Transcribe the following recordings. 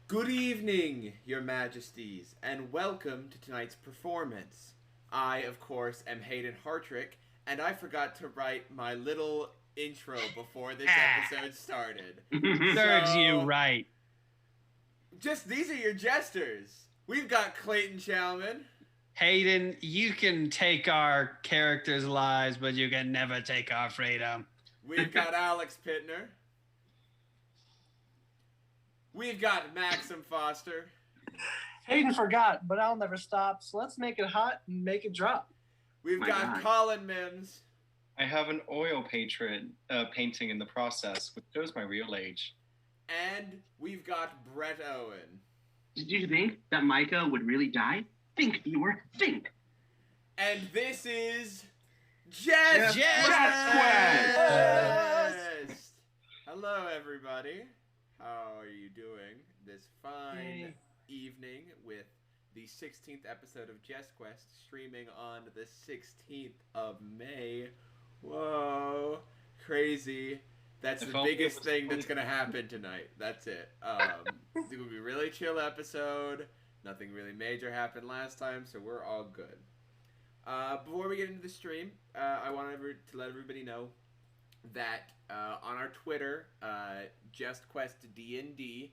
Good evening, your majesties, and welcome to tonight's performance. I, of course, am Hayden Hartrick, and I forgot to write my little intro before this episode started. Serves you So, right. just these are your jesters. We've got Clayton Chalman. Hayden, you can take our characters' lives, but you can never take our freedom. We've got Alex Pittner. We've got Maxim Foster. Hayden forgot, but I'll never stop. So let's make it hot and make it drop. We've got Collin Mims. I have an oil painting in the process, which shows my real age. And we've got Brett Owen. Did you think that Micah would really die? Think, viewer, think. And this is Jest! Hello, everybody. How are you doing this fine evening with the 16th episode of Jest Quest streaming on the 16th of May? Whoa, crazy. That's the biggest thing that's going to happen tonight. That's it. It's going to be a really chill episode. Nothing really major happened last time, so we're all good. Before we get into the stream, I want to let everybody know that on our Twitter, JustQuestDND,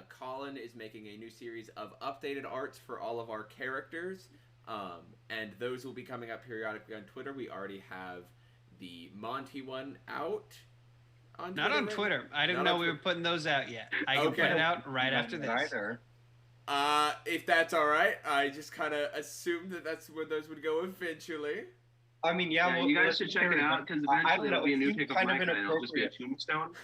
Collin is making a new series of updated arts for all of our characters, and those will be coming up periodically on Twitter. We already have the Monty one out. Not on Twitter. I didn't know we were putting those out yet. I can put it out right after this. Either. If that's all right, I just kind of assumed that that's where those would go eventually. I mean, Yeah, you guys should check it out because eventually it'll be a new pick of Micah and it'll just be a tombstone.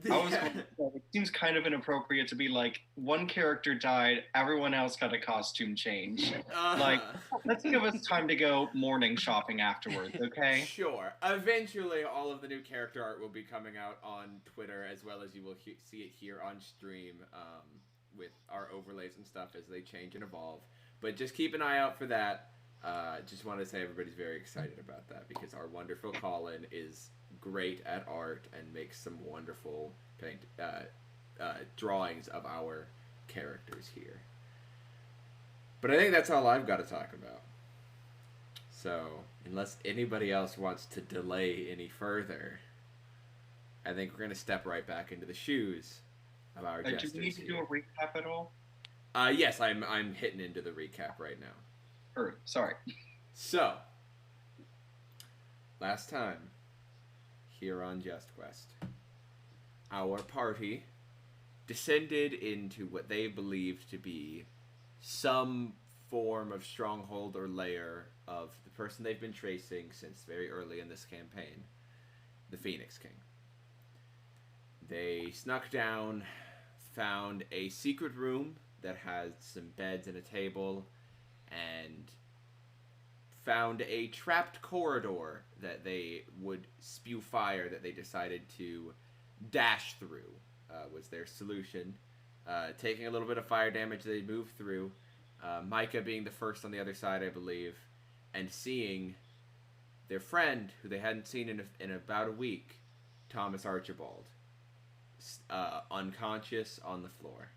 It seems kind of inappropriate to be like, one character died, everyone else got a costume change. Like, let's give us time to go morning shopping afterwards, okay? Sure. Eventually, all of the new character art will be coming out on Twitter, as well as you will see it here on stream with our overlays and stuff as they change and evolve. But just keep an eye out for that. Just want to say everybody's very excited about that because our wonderful Collin is great at art and makes some wonderful drawings of our characters here. But I think that's all I've got to talk about. So, unless anybody else wants to delay any further, I think we're going to step right back into the shoes of our jesters. Do we need to do a recap at all? Yes, I'm hitting into the recap right now. Sorry. So, last time, here on Jest Quest, our party descended into what they believed to be some form of stronghold or lair of the person they've been tracing since very early in this campaign, the Phoenix King. They snuck down, found a secret room that has some beds and a table, and found a trapped corridor that they would spew fire that they decided to dash through, was their solution. Taking a little bit of fire damage, they moved through, Micah being the first on the other side, I believe, and seeing their friend, who they hadn't seen in about a week, Thomas Archibald, unconscious on the floor.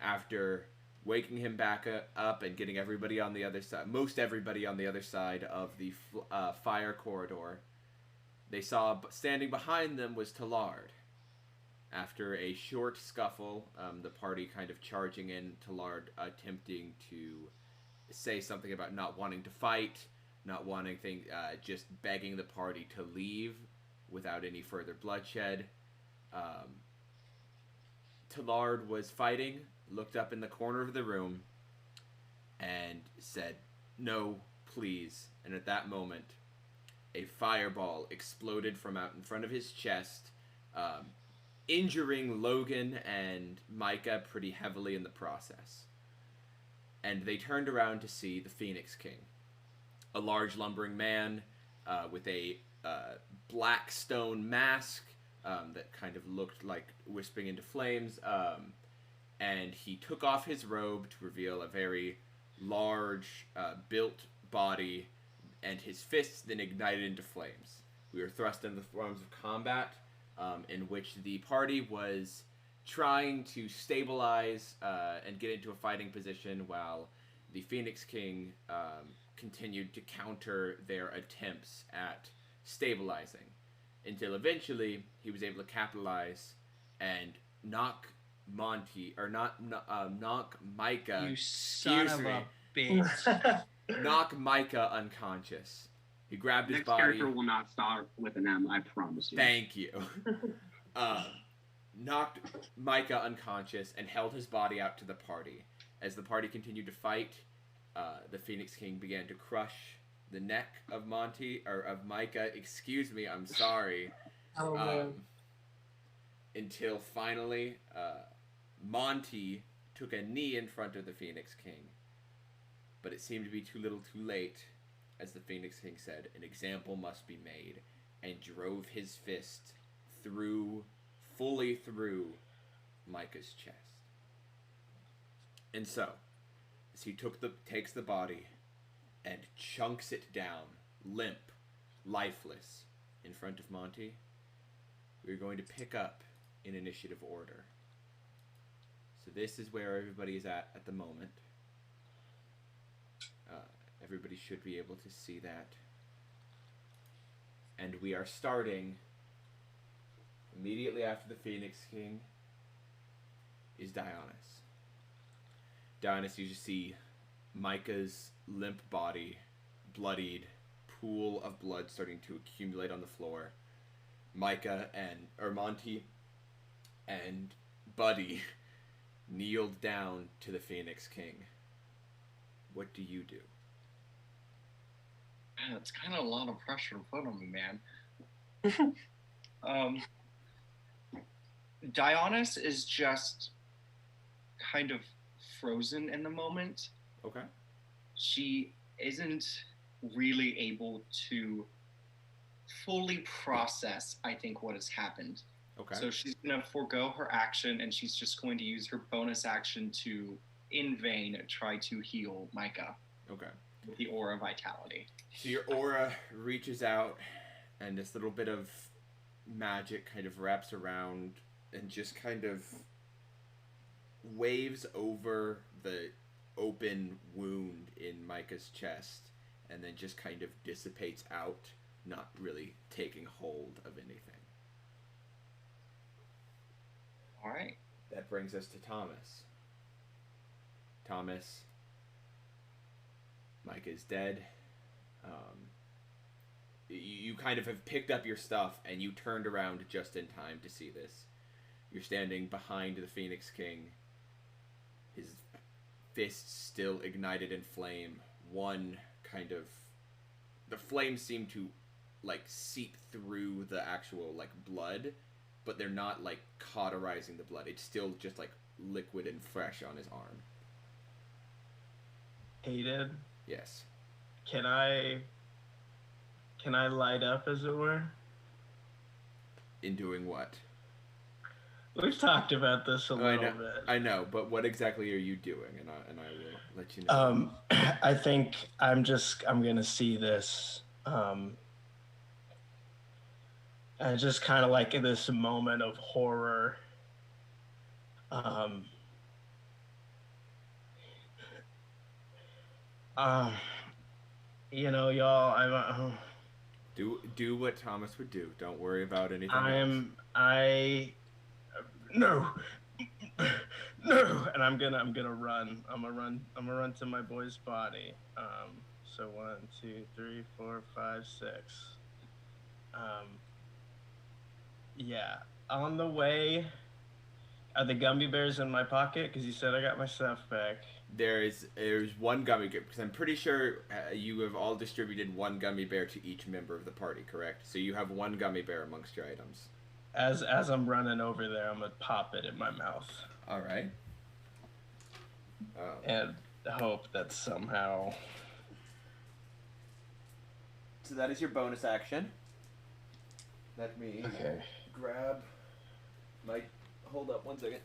After waking him back up and getting everybody on the other side, most everybody on the other side of the fire corridor, they saw standing behind them was Tallard. After a short scuffle, the party kind of charging in, Tallard attempting to say something about not wanting to fight, not wanting just begging the party to leave without any further bloodshed. Tallard was fighting, looked up in the corner of the room, and said, "No, please." And at that moment, a fireball exploded from out in front of his chest, injuring Logan and Micah pretty heavily in the process. And they turned around to see the Phoenix King, a large lumbering man with a black stone mask that kind of looked like wisping into flames, and he took off his robe to reveal a very large, built body, and his fists then ignited into flames. We were thrust into the forms of combat, in which the party was trying to stabilize and get into a fighting position while the Phoenix King continued to counter their attempts at stabilizing, until eventually he was able to capitalize and knock knock Micah. You son of a bitch. Knock Micah unconscious. He grabbed his Next body. character will not start with an M, I promise you. Thank you. Knocked Micah unconscious and held his body out to the party. As the party continued to fight, the Phoenix King began to crush the neck of Micah. Excuse me, I'm sorry. Oh, man. Until finally, Monty took a knee in front of the Phoenix King. But it seemed to be too little too late, as the Phoenix King said, an example must be made, and drove his fist fully through Micah's chest. And so, as he takes the body and chunks it down, limp, lifeless, in front of Monty, we're going to pick up in initiative order. So this is where everybody is at the moment. Everybody should be able to see that. And we are starting immediately after the Phoenix King is Dionys. Dionys, you just see Micah's limp body, bloodied, pool of blood starting to accumulate on the floor. Monty and Buddy kneeled down to the Phoenix King. What do you do? Man, it's kind of a lot of pressure to put on me, man. Dionys is just kind of frozen in the moment. Okay. She isn't really able to fully process, I think, what has happened. Okay. So she's going to forego her action, and she's just going to use her bonus action to, in vain, try to heal Micah. Okay. With the aura vitality. So your aura reaches out, and this little bit of magic kind of wraps around and just kind of waves over the open wound in Micah's chest, and then just kind of dissipates out, not really taking hold of anything. All right. That brings us to Thomas. Thomas, Micah is dead. You kind of have picked up your stuff, and you turned around just in time to see this. You're standing behind the Phoenix King, his fists still ignited in flame. One kind of... The flames seem to, like, seep through the actual, like, blood, but they're not, like, cauterizing the blood. It's still just, like, liquid and fresh on his arm. Hayden? Yes. Can I light up, as it were? In doing what? We've talked about this a little bit. I know, but what exactly are you doing? And I will let you know. I think I'm gonna see this. And just kind of like in this moment of horror. You know, y'all, do what Thomas would do. Don't worry about anything else. No, and I'm gonna run. I'm gonna run to my boy's body. So 1, 2, 3, 4, 5, 6. Yeah. On the way, are the gummy bears in my pocket? Because you said I got my stuff back. There's one gummy bear, because I'm pretty sure you have all distributed one gummy bear to each member of the party, correct? So you have one gummy bear amongst your items. As I'm running over there, I'm gonna pop it in my mouth. All right. And hope that somehow. So that is your bonus action. Let me grab my. Hold up 1 second.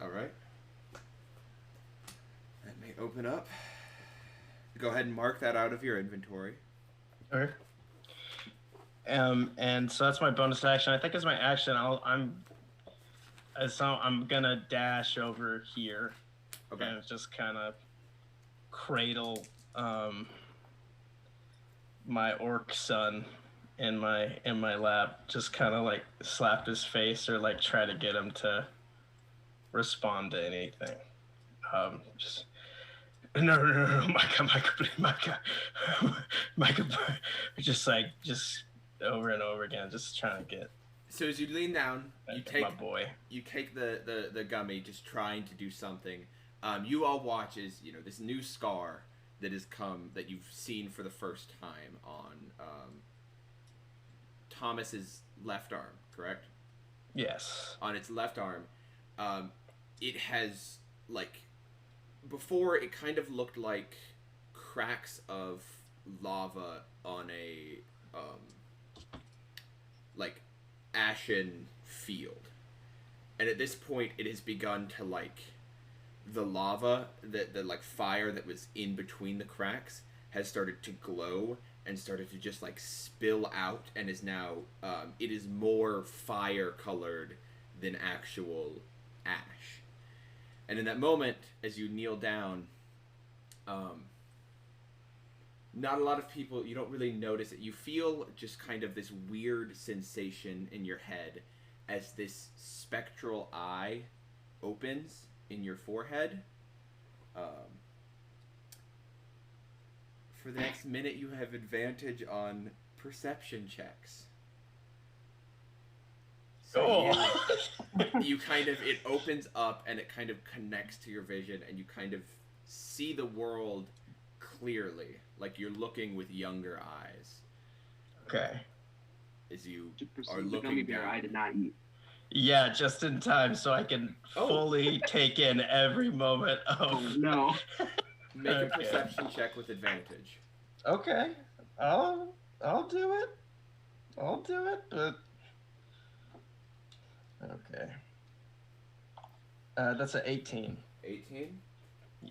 All right. Let me open up Go ahead and mark that out of your inventory. Okay. And so that's my bonus action. I think as my action, I'm gonna dash over here. Okay. And just kind of cradle my orc son in my lap, just kind of like slap his face or like try to get him to respond to anything. Just no, Micah, just over and over again, just trying to get. So as you lean down, you take my boy. You take the gummy, just trying to do something. You all watch as this new scar that has come that you've seen for the first time on Thomas's left arm, correct? Yes. On its left arm, it has before it kind of looked like cracks of lava on a ashen field, and at this point it has begun to the lava, the fire that was in between the cracks has started to glow and started to just spill out, and is now it is more fire colored than actual ash. And in that moment, as you kneel down, not a lot of people, you don't really notice it. You feel just kind of this weird sensation in your head as this spectral eye opens in your forehead. For the next minute, you have advantage on perception checks. So you kind of, it opens up and it kind of connects to your vision, and you kind of see the world clearly, like you're looking with younger eyes. Okay. As you are looking gummy bear down. I did not eat. Yeah, just in time so I can fully take in every moment of... Oh, no. Make a perception check with advantage. Okay. I'll do it. But... Okay. That's an 18. 18?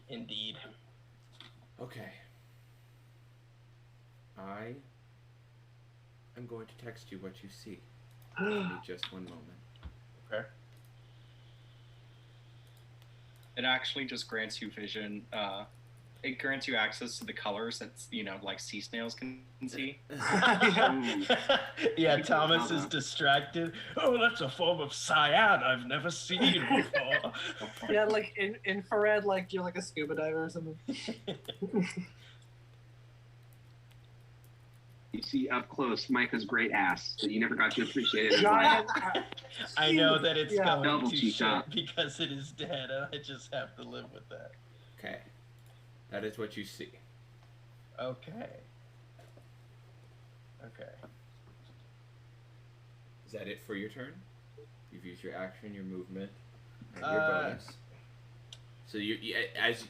Indeed. Okay. I am going to text you what you see. Give me just one moment. Okay. It actually just grants you vision. It grants you access to the colors that like sea snails can see. Yeah, Thomas is distracted. Oh, that's a form of cyan I've never seen before. Yeah, like infrared, like you're like a scuba diver or something. You see up close Micah's great ass that you never got to appreciate it. I know that it's going double to shit because it is dead, and I just have to live with that. Okay. That is what you see. Okay. Is that it for your turn? You've used your action, your movement, and your bonus. So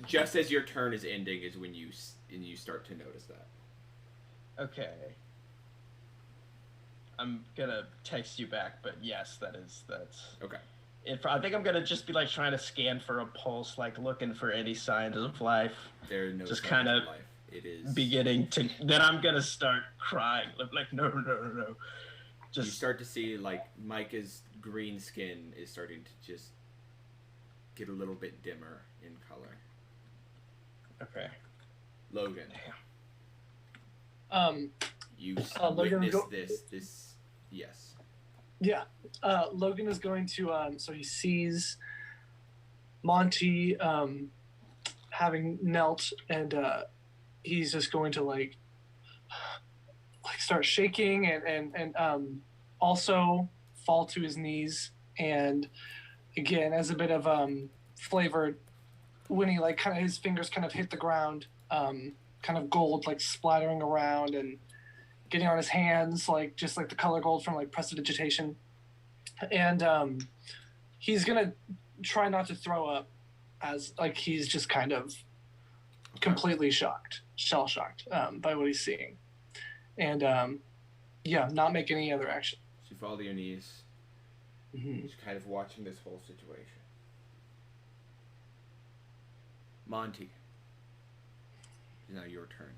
just as your turn is ending is when you start to notice that. Okay. I'm gonna text you back, but yes, that's okay. I think I'm gonna just be trying to scan for a pulse, looking for any signs of life. There are no just signs kind of life. It is beginning to. Then I'm gonna start crying, no. Just you start to see Micah's green skin is starting to just get a little bit dimmer in color. Okay. Logan. You witnessed this. Yes. Yeah. Logan is going to, so he sees Monty having knelt, and he's just going to start shaking and also fall to his knees. And again, as a bit of flavor, when he kind of his fingers kind of hit the ground, kind of gold splattering around and getting on his hands, just the color gold from prestidigitation. And he's gonna try not to throw up, as he's just kind of completely shell shocked by what he's seeing. And not make any other action. So you fall to your knees, just kind of watching this whole situation. Monty. It's now your turn.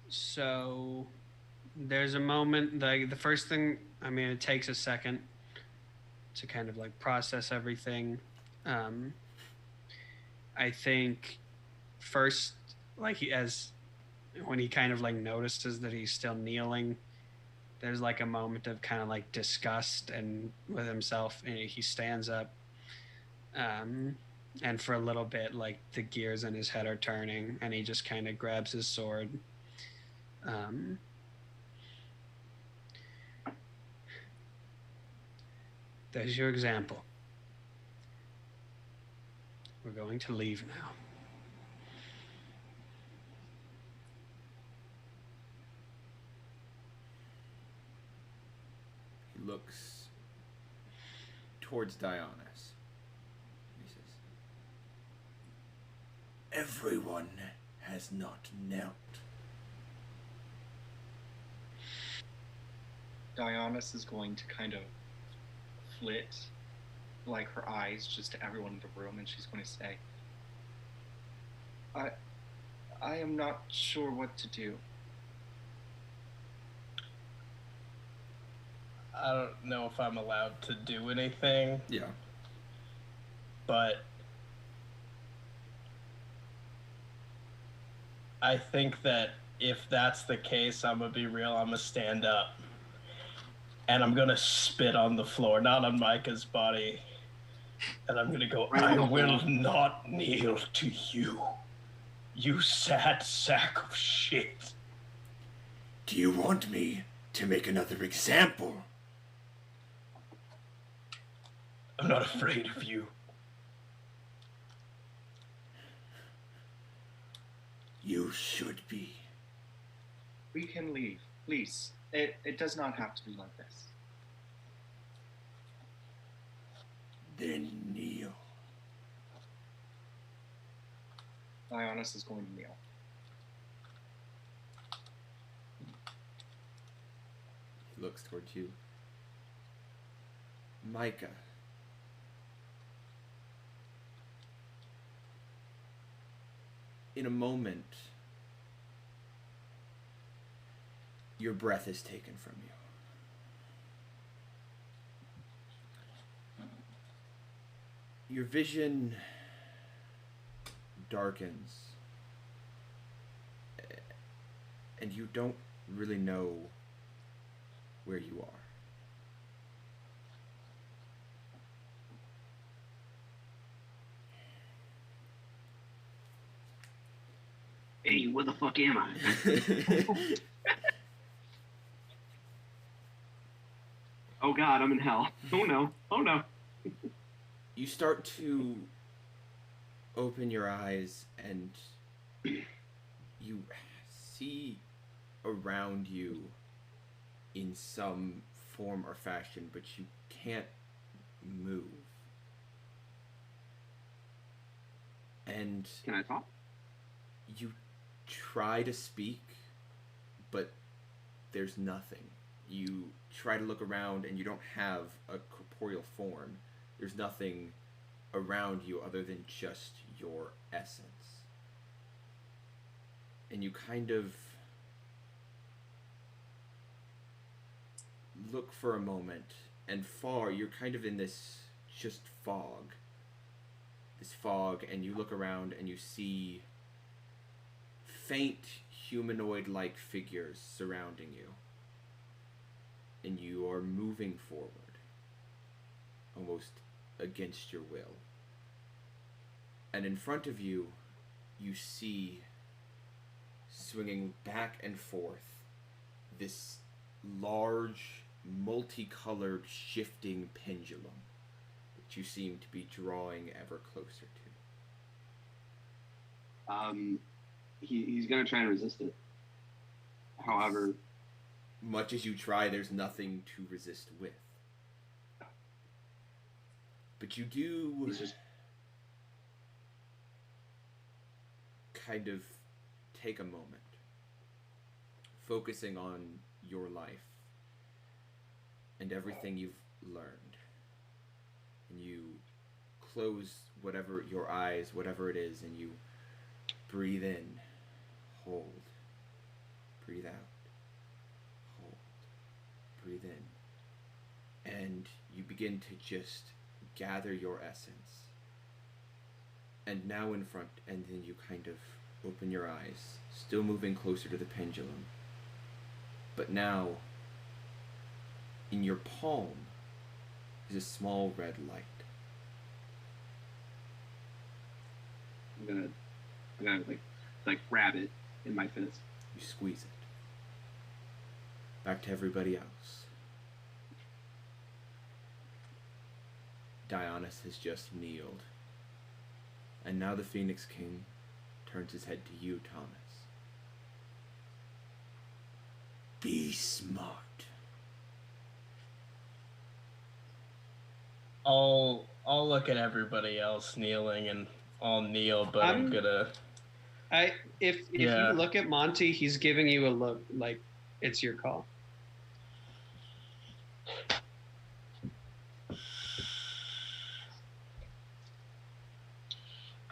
So there's a moment, the first thing, I mean, it takes a second to kind of like process everything. I think first, like when he kind of like notices that he's still kneeling, there's like a moment of kind of like disgust and with himself, and he stands up. And for a little bit, like the gears in his head are turning, and he just kind of grabs his sword. There's your example. We're going to leave now. He looks towards Dionys. He says, "Everyone has not knelt." Dionys is going to kind of flit, like her eyes, just to everyone in the room, and she's going to say, I am not sure what to do. I don't know if I'm allowed to do anything. Yeah. But I think that if that's the case, I'm going to be real. I'm going to stand up. And I'm going to spit on the floor, not on Micah's body. And I'm going to go, I will not kneel to you, you sad sack of shit. Do you want me to make another example? I'm not afraid of you. You should be. We can leave, please. It does not have to be like this. Then kneel. Dionys is going to kneel. He looks towards you. Micah. In a moment, your breath is taken from you. Your vision darkens, and you don't really know where you are. Hey, where the fuck am I? Oh God, I'm in hell. Oh no. Oh no. You start to open your eyes and you see around you in some form or fashion, but you can't move. And Can I talk? you try to speak, but there's nothing. You try to look around and you don't have a corporeal form. There's nothing around you other than just your essence. And you kind of look for a moment, and you're kind of in this just fog. This fog, and you look around and you see faint humanoid-like figures surrounding you. And you are moving forward, almost against your will. And in front of you, you see, swinging back and forth, this large, multicolored, shifting pendulum that you seem to be drawing ever closer to. He's gonna try and resist it. However, much as you try, there's nothing to resist with. But you do kind of take a moment, focusing on your life and everything you've learned. And you close whatever your eyes, whatever it is, and you breathe in, hold, breathe out, hold, breathe in, and you begin to just gather your essence. And now in front, and then you kind of open your eyes, still moving closer to the pendulum. But now, in your palm, is a small red light. I'm gonna like grab it in my fist. You squeeze it. Back to everybody else. Dionys has just kneeled. And now the Phoenix King turns his head to you, Thomas. Be smart. I'll look at everybody else kneeling, and I'll kneel, but I'm gonna. If you look at Monty, he's giving you a look like it's your call.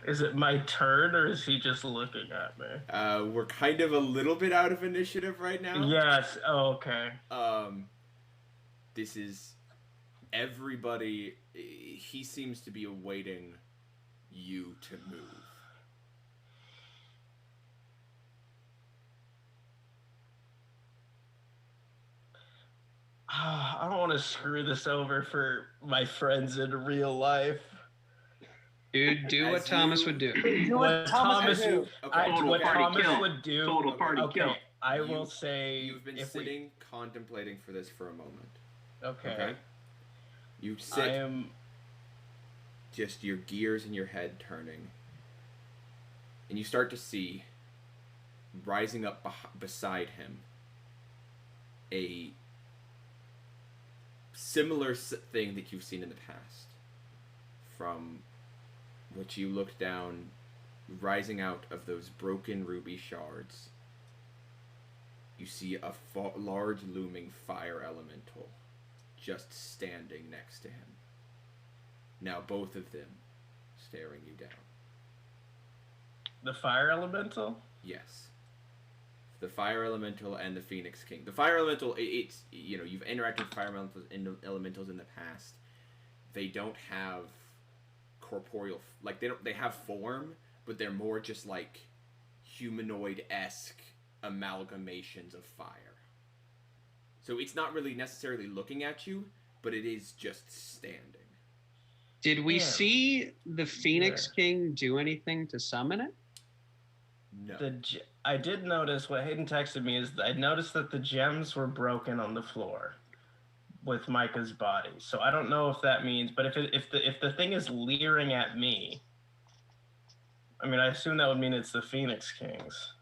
Is it my turn, or is he just looking at me? We're kind of a little bit out of initiative right now. Yes. Oh, okay. This is everybody. He seems to be awaiting you to move. I don't want to screw this over for my friends in real life. Dude, do what Thomas would do. What Thomas would do. Total party kill. Total party kill. I will say you've been sitting contemplating for this for a moment. Okay. You sit. Just your gears in your head turning, and you start to see, rising up beside him, a similar thing that you've seen in the past. From which you look down, rising out of those broken ruby shards, you see a large looming fire elemental just standing next to him. Now both of them staring you down. The fire elemental? Yes. The fire elemental and the Phoenix King. The fire elemental, it's, you've interacted with fire elementals in the past. They don't have corporeal, they have form, but they're more just like humanoid-esque amalgamations of fire. So it's not really necessarily looking at you, but it is just standing. Did we see the Phoenix King do anything to summon it? No. I did notice what Hayden texted me is I noticed that the gems were broken on the floor with Micah's body. So I don't know if that means, but if the thing is leering at me, I mean, I assume that would mean it's the Phoenix Kings.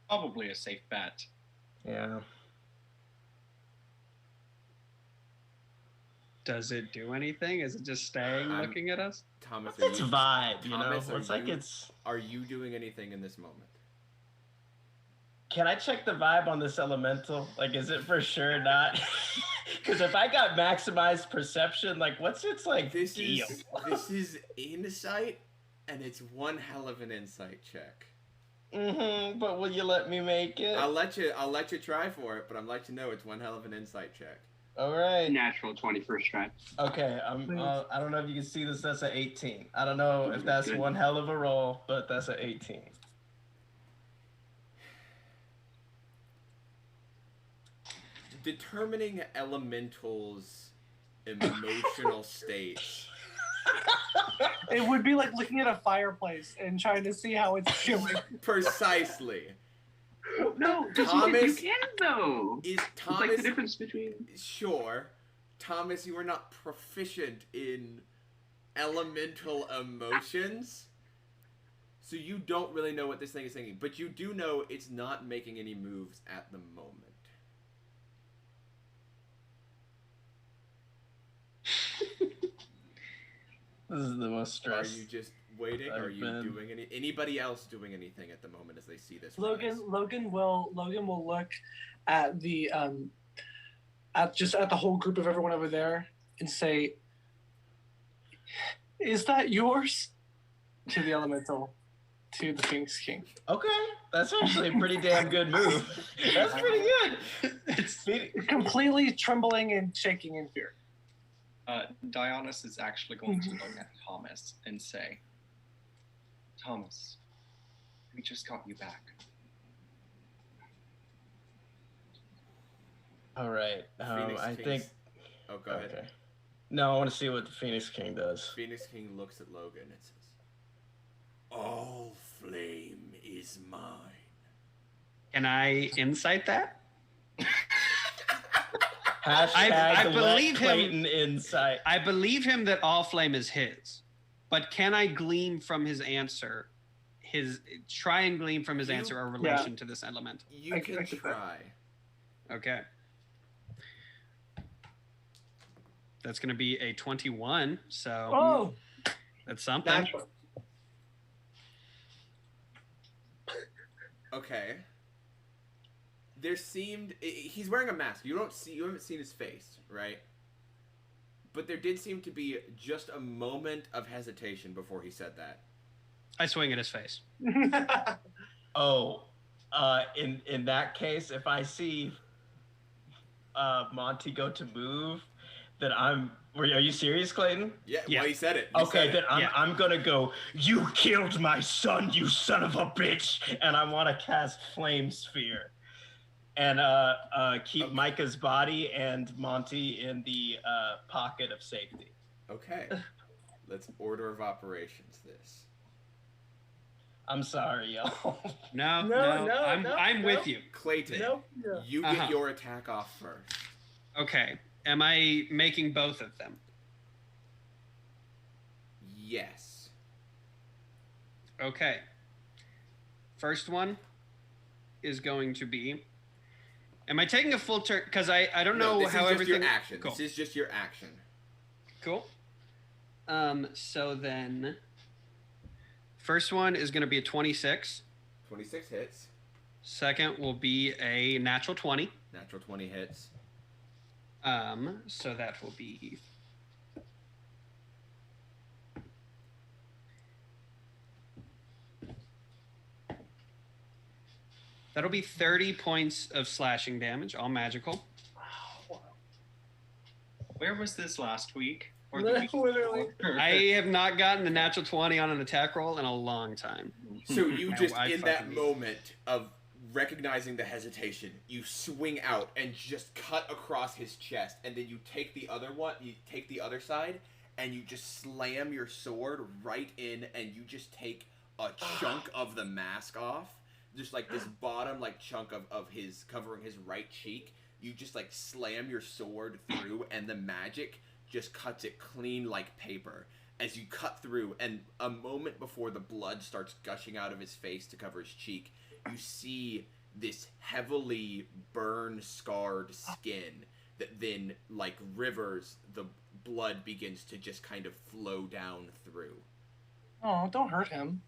Probably a safe bet. Yeah. Does it do anything? Is it just staying looking at us? Thomas, it's vibe, Thomas, you know? It's like it's... Are you doing anything in this moment? Can I check the vibe on this elemental? Like, is it for sure not? Because if I got maximized perception, like, what's its, like, deal? This is insight, and it's one hell of an insight check. But will you let me make it? I'll let you try for it, but I'm letting you know it's one hell of an insight check. All right. Natural 21st try. Okay, I don't know if you can see this. That's an 18. I don't know if that's one hell of a roll, but that's an 18. Determining elementals' emotional states. It would be like looking at a fireplace and trying to see how it's doing. Precisely. No, Thomas, you can though. Is Thomas? It's like the difference between. Sure, Thomas, you are not proficient in elemental emotions, so you don't really know what this thing is thinking. But you do know it's not making any moves at the moment. This is the most stress. Are you just waiting? Are you doing anybody else doing anything at the moment as they see this? Logan will look at the at the whole group of everyone over there and say, "Is that yours?" to the elemental, to the Phoenix King. Okay, that's actually a pretty damn good move. That's pretty good. It's completely trembling and shaking in fear. Dionys is actually going to look at Thomas and say, "Thomas, we just got you back." All right. I think. Oh, go ahead. Okay. No, I want to see what the Phoenix King does. Phoenix King looks at Logan and says, "All flame is mine." Can I insight that? I believe Clayton insight. I believe him that all flame is his, but can I glean from his answer, try and glean from his answer a relation to this elemental? You can try. Okay. That's going to be a 21, so that's something. Natural. Okay. He's wearing a mask. You haven't seen his face, right? But there did seem to be just a moment of hesitation before he said that. I swing at his face. In that case, if I see Monty go to move, then are you serious, Clayton? Yeah. Well, he said it. I'm gonna go, "You killed my son, you son of a bitch," and I want to cast Flame Sphere. And keep Micah's body and Monty in the pocket of safety. Okay. Let's order of operations this. I'm sorry, y'all. No. I'm with you. Clayton, you get your attack off first. Okay. Am I making both of them? Yes. Okay. First one is going to be... Am I taking a full turn? Because I don't know how everything... Your action. Cool. This is just your action. Cool. So then... First one is going to be a 26. 26 hits. Second will be a natural 20. Natural 20 hits. So that will be... That'll be 30 points of slashing damage, all magical. Where was this last week? Or Literally. I have not gotten a natural 20 on an attack roll in a long time. So you just, in that moment of recognizing the hesitation, you swing out and just cut across his chest, and then you take the other side, and you just slam your sword right in, and you just take a chunk of the mask off. Just like this bottom chunk of his covering his right cheek. You just slam your sword through, and the magic just cuts it clean like paper as you cut through. And a moment before the blood starts gushing out of his face to cover his cheek, you see this heavily burn-scarred skin that then, like rivers, the blood begins to just kind of flow down through. Oh, don't hurt him.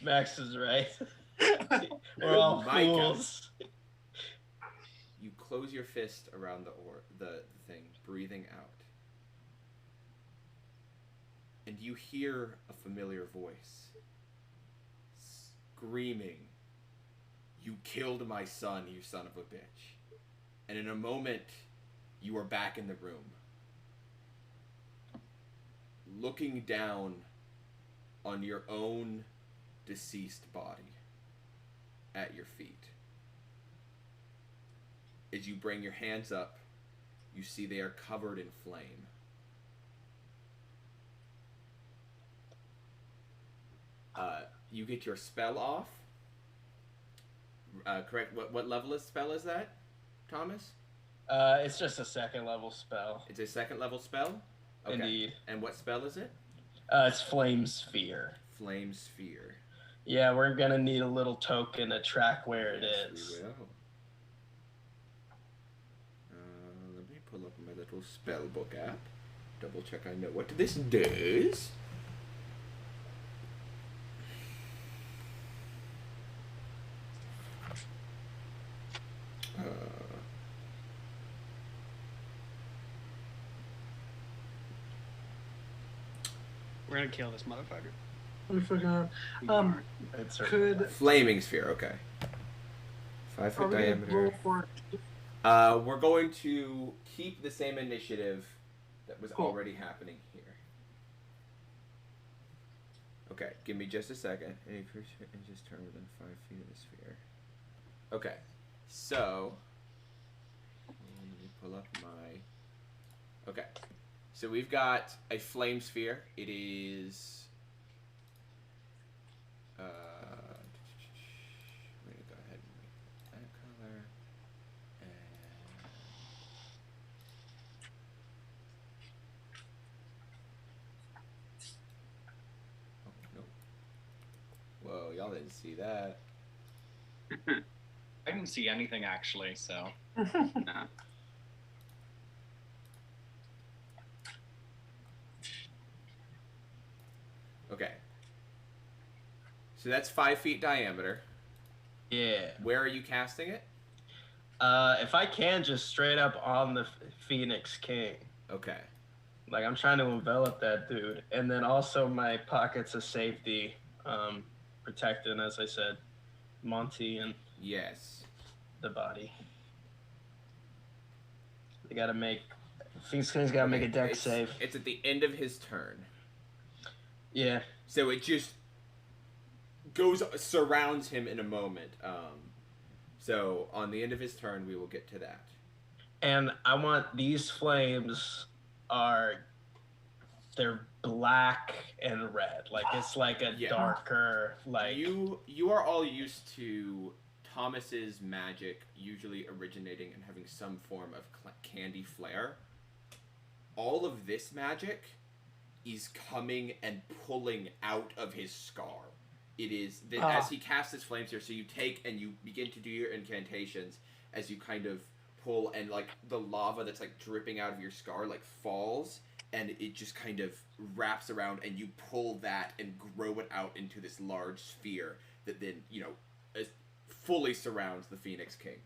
Max is right. We're all fools. You close your fist around the thing, breathing out. And you hear a familiar voice screaming, "You killed my son, you son of a bitch." And in a moment, you are back in the room, looking down on your own deceased body at your feet. As you bring your hands up, you see they are covered in flame. You get your spell off. Correct. What level of spell is that, Thomas? It's just a second level spell. It's a second level spell? Okay. Indeed. And what spell is it? It's Flame Sphere. Flame Sphere. Yeah, we're gonna need a little token to track where it is. We will. Let me pull up my little spellbook app. Double check I know what this does. We're gonna kill this motherfucker. We forgot. Could flaming sphere? Okay. 5 foot diameter. We're going to keep the same initiative that was already happening here. Okay, give me just a second. Any creature inches turn within 5 feet of the sphere. Okay, so let me pull up my. Okay, so we've got a flame sphere. It is. We're gonna go ahead and make that color. Oh no! Whoa, y'all didn't see that. I didn't see anything actually, so. Nah. Okay. So that's 5 feet diameter. Yeah. Where are you casting it? If I can, just straight up on the Phoenix King. Okay. Like, I'm trying to envelop that dude. And then also my pockets of safety, protecting, as I said, Monty and yes, the body. They gotta make... Phoenix King's gotta make a dex save. It's at the end of his turn. Yeah. So it just surrounds him in a moment. So on the end of his turn, we will get to that. And I want these flames they're black and red. Like, it's like a darker, like... You are all used to Thomas's magic usually originating and having some form of candy flare. All of this magic is coming and pulling out of his scar. It is, as he casts his flames here, so you take and you begin to do your incantations as you kind of pull, and like the lava that's like dripping out of your scar like falls, and it just kind of wraps around, and you pull that and grow it out into this large sphere that then, you know, fully surrounds the Phoenix King.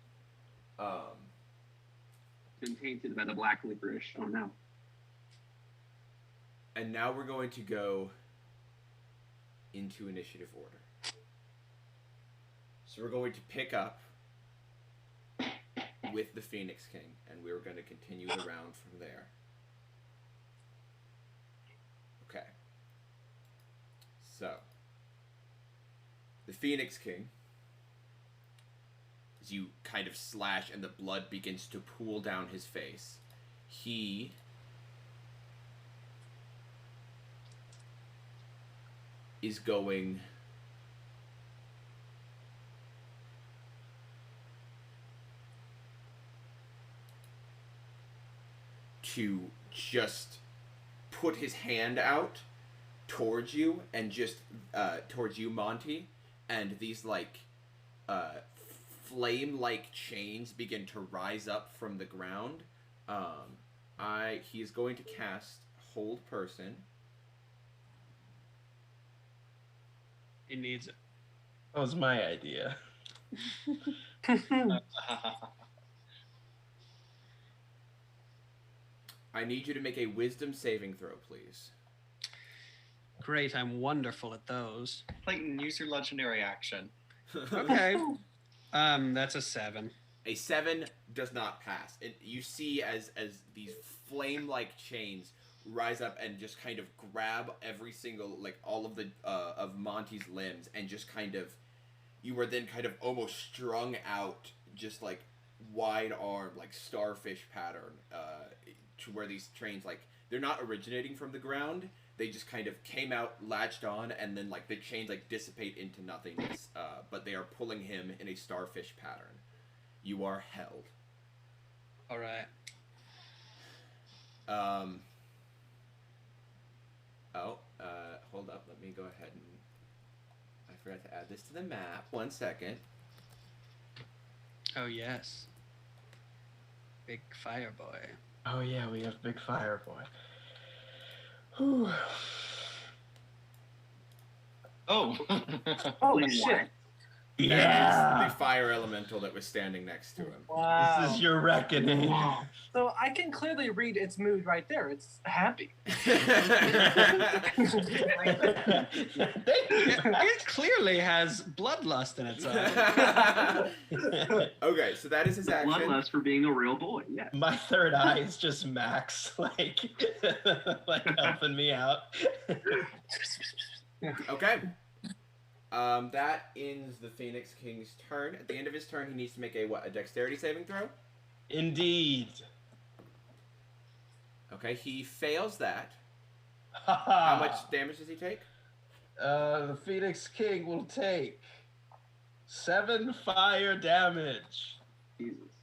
Been tainted by the black licorice. Oh no. And now we're going to go into initiative order. So we're going to pick up with the Phoenix King, and we're going to continue the round from there. Okay. So, the Phoenix King, as you kind of slash and the blood begins to pool down his face, he is going to just put his hand out towards you, and just towards you, Monty, and these like flame-like chains begin to rise up from the ground. He is going to cast Hold Person. He needs it. That was my idea. I need you to make a wisdom saving throw, please. Great, I'm wonderful at those. Clayton, use your legendary action. Okay. That's a 7. A 7 does not pass. You see as these flame-like chains rise up and just kind of grab every single, like, all of the of Monty's limbs, and just kind of, you were then kind of almost strung out, just like wide arm, like starfish pattern, to where these trains, like, they're not originating from the ground. They just kind of came out, latched on, and then like the chains like dissipate into nothingness. But they are pulling him in a starfish pattern. You are held. All right. Hold up. Let me go ahead and... I forgot to add this to the map. 1 second. Oh, yes. Big fire boy. Oh, yeah, we have Big Fire Boy. Whew. Oh. Holy shit. That is the fire elemental that was standing next to him. Wow. This is your reckoning. Wow. So I can clearly read its mood right there. It's happy. It clearly has bloodlust in its eyes. Okay, so that is his action. Bloodlust for being a real boy. Yeah. My third eye is just Max, like helping me out. Okay. That ends the Phoenix King's turn. At the end of his turn, he needs to make a dexterity saving throw? Indeed. Okay, he fails that. How much damage does he take? The Phoenix King will take 7 fire damage. Jesus.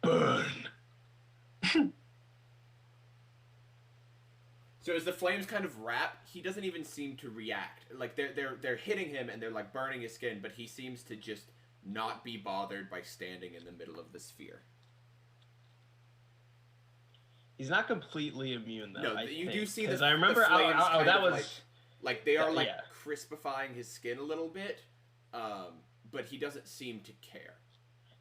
Burn. So as the flames kind of wrap, he doesn't even seem to react. Like they're hitting him and they're like burning his skin, but he seems to just not be bothered by standing in the middle of the sphere. He's not completely immune though. No, you do see I remember. Oh, that was like they are crispifying his skin a little bit, but he doesn't seem to care.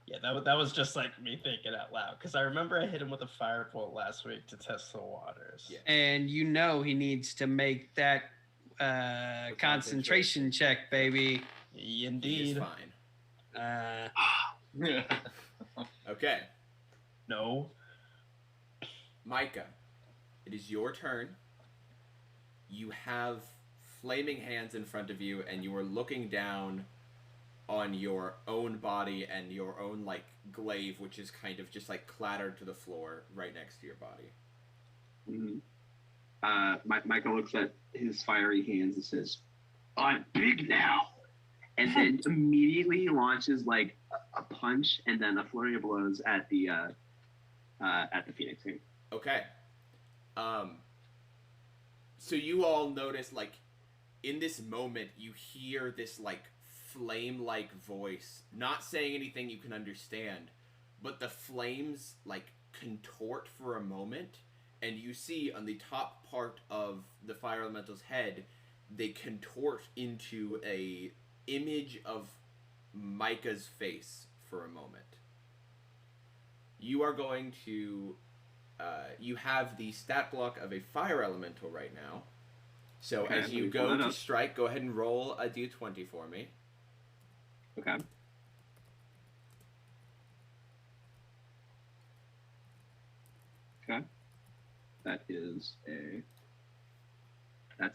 Yeah, that was just like me thinking out loud because I remember I hit him with a firebolt last week to test the waters. Yeah. And you know he needs to make that concentration check, baby. Indeed. He is fine. Okay. No. Micah, it is your turn. You have flaming hands in front of you, and you are looking down on your own body and your own, like, glaive, which is kind of just, like, clattered to the floor right next to your body. Mm-hmm. Michael looks at his fiery hands and says, "I'm big now," and then immediately launches, like, a punch and then a flurry of blows at the Phoenix King. Okay. So you all notice, like, in this moment, you hear this, like, flame-like voice, not saying anything you can understand, but the flames, like, contort for a moment, and you see on the top part of the fire elemental's head, they contort into a image of Micah's face for a moment. You are going to... you have the stat block of a fire elemental right now. So okay, as you go to strike, go ahead and roll a d20 for me. Okay. Okay. That's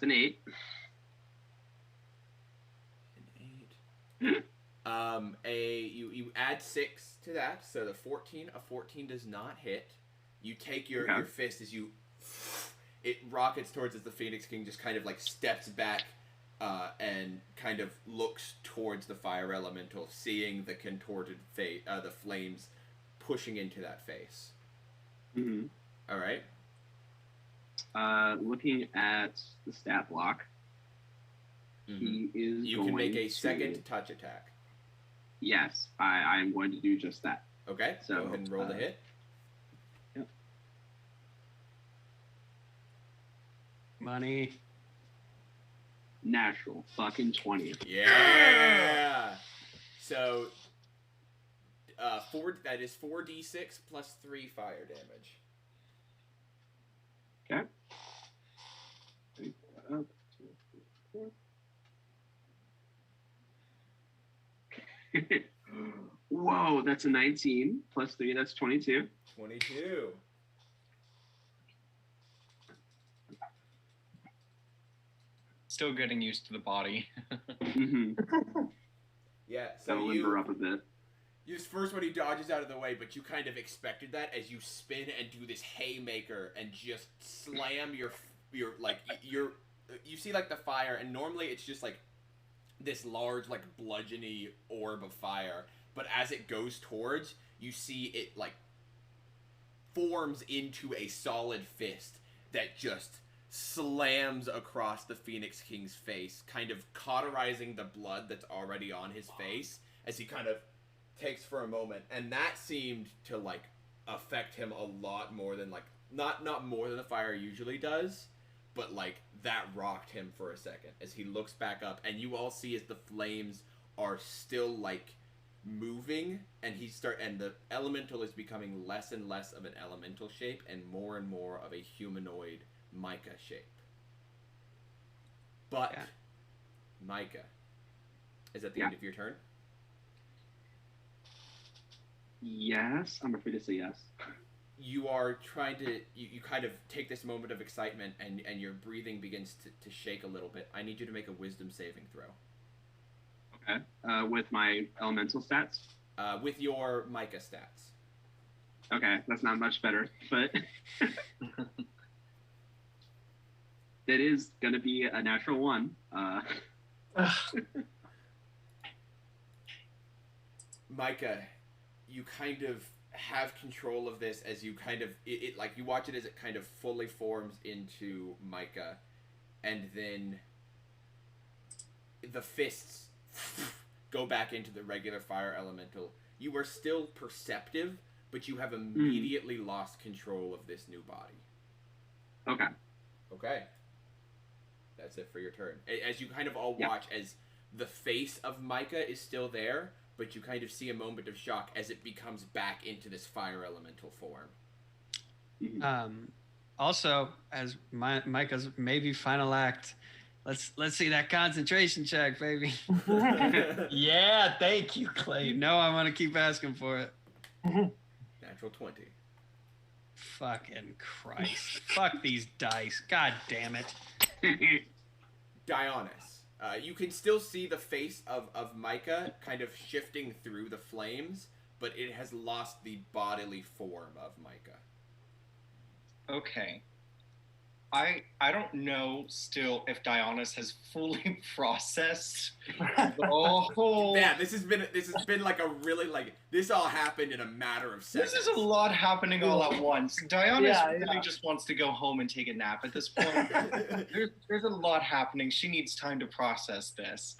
an 8. An 8. You add 6 to that, so the 14. A 14 does not hit. You take your fist as it rockets towards as the Phoenix King just kind of like steps back and kind of looks towards the fire elemental, seeing the contorted face, the flames pushing into that face. Mm-hmm. All right. Looking at the stat block, he is. You can make a second touch attack. Yes, I am going to do just that. Okay. So go ahead and roll the hit. Yep. Money. Natural fucking 20. Yeah. So, that is 4d6 plus 3 fire damage. Okay. Whoa, that's a 19 plus 3. That's 22. 22. Still getting used to the body. Mm-hmm. Yeah, so That'll limber up a bit. You first when he dodges out of the way, but you kind of expected that as you spin and do this haymaker and just slam your you see like the fire, and normally it's just like this large like bludgeony orb of fire, but as it goes towards, you see it like forms into a solid fist that just slams across the Phoenix King's face, kind of cauterizing the blood that's already on his face as he kind of takes for a moment. And that seemed to like affect him a lot more than like not more than the fire usually does, but like that rocked him for a second as he looks back up, and you all see as the flames are still like moving, and the elemental is becoming less and less of an elemental shape and more of a humanoid Micah shape. But Micah, is that the end of your turn? Yes, I'm afraid to say yes. You are trying to you kind of take this moment of excitement, and your breathing begins to shake a little bit. I need you to make a wisdom saving throw. Okay. With my elemental stats? With your Micah stats. Okay, that's not much better, but it is going to be a natural 1. Micah, you kind of have control of this as you kind of it like you watch it as it kind of fully forms into Micah, and then the fists go back into the regular fire elemental. You are still perceptive, but you have immediately lost control of this new body. Okay. That's it for your turn. As you kind of all watch as the face of Micah is still there, but you kind of see a moment of shock as it becomes back into this fire elemental form. Also, as Micah's maybe final act, let's see that concentration check, baby. Yeah, thank you, Clay. You know I want to keep asking for it. Natural 20. Fucking Christ. Fuck these dice. God damn it. Dionys. You can still see the face of Micah kind of shifting through the flames, but it has lost the bodily form of Micah. Okay. I don't know still if Dionys has fully processed the whole... Yeah, this has been like a really this all happened in a matter of seconds. This is a lot happening all at once. Dionys really just wants to go home and take a nap at this point. There's a lot happening. She needs time to process this.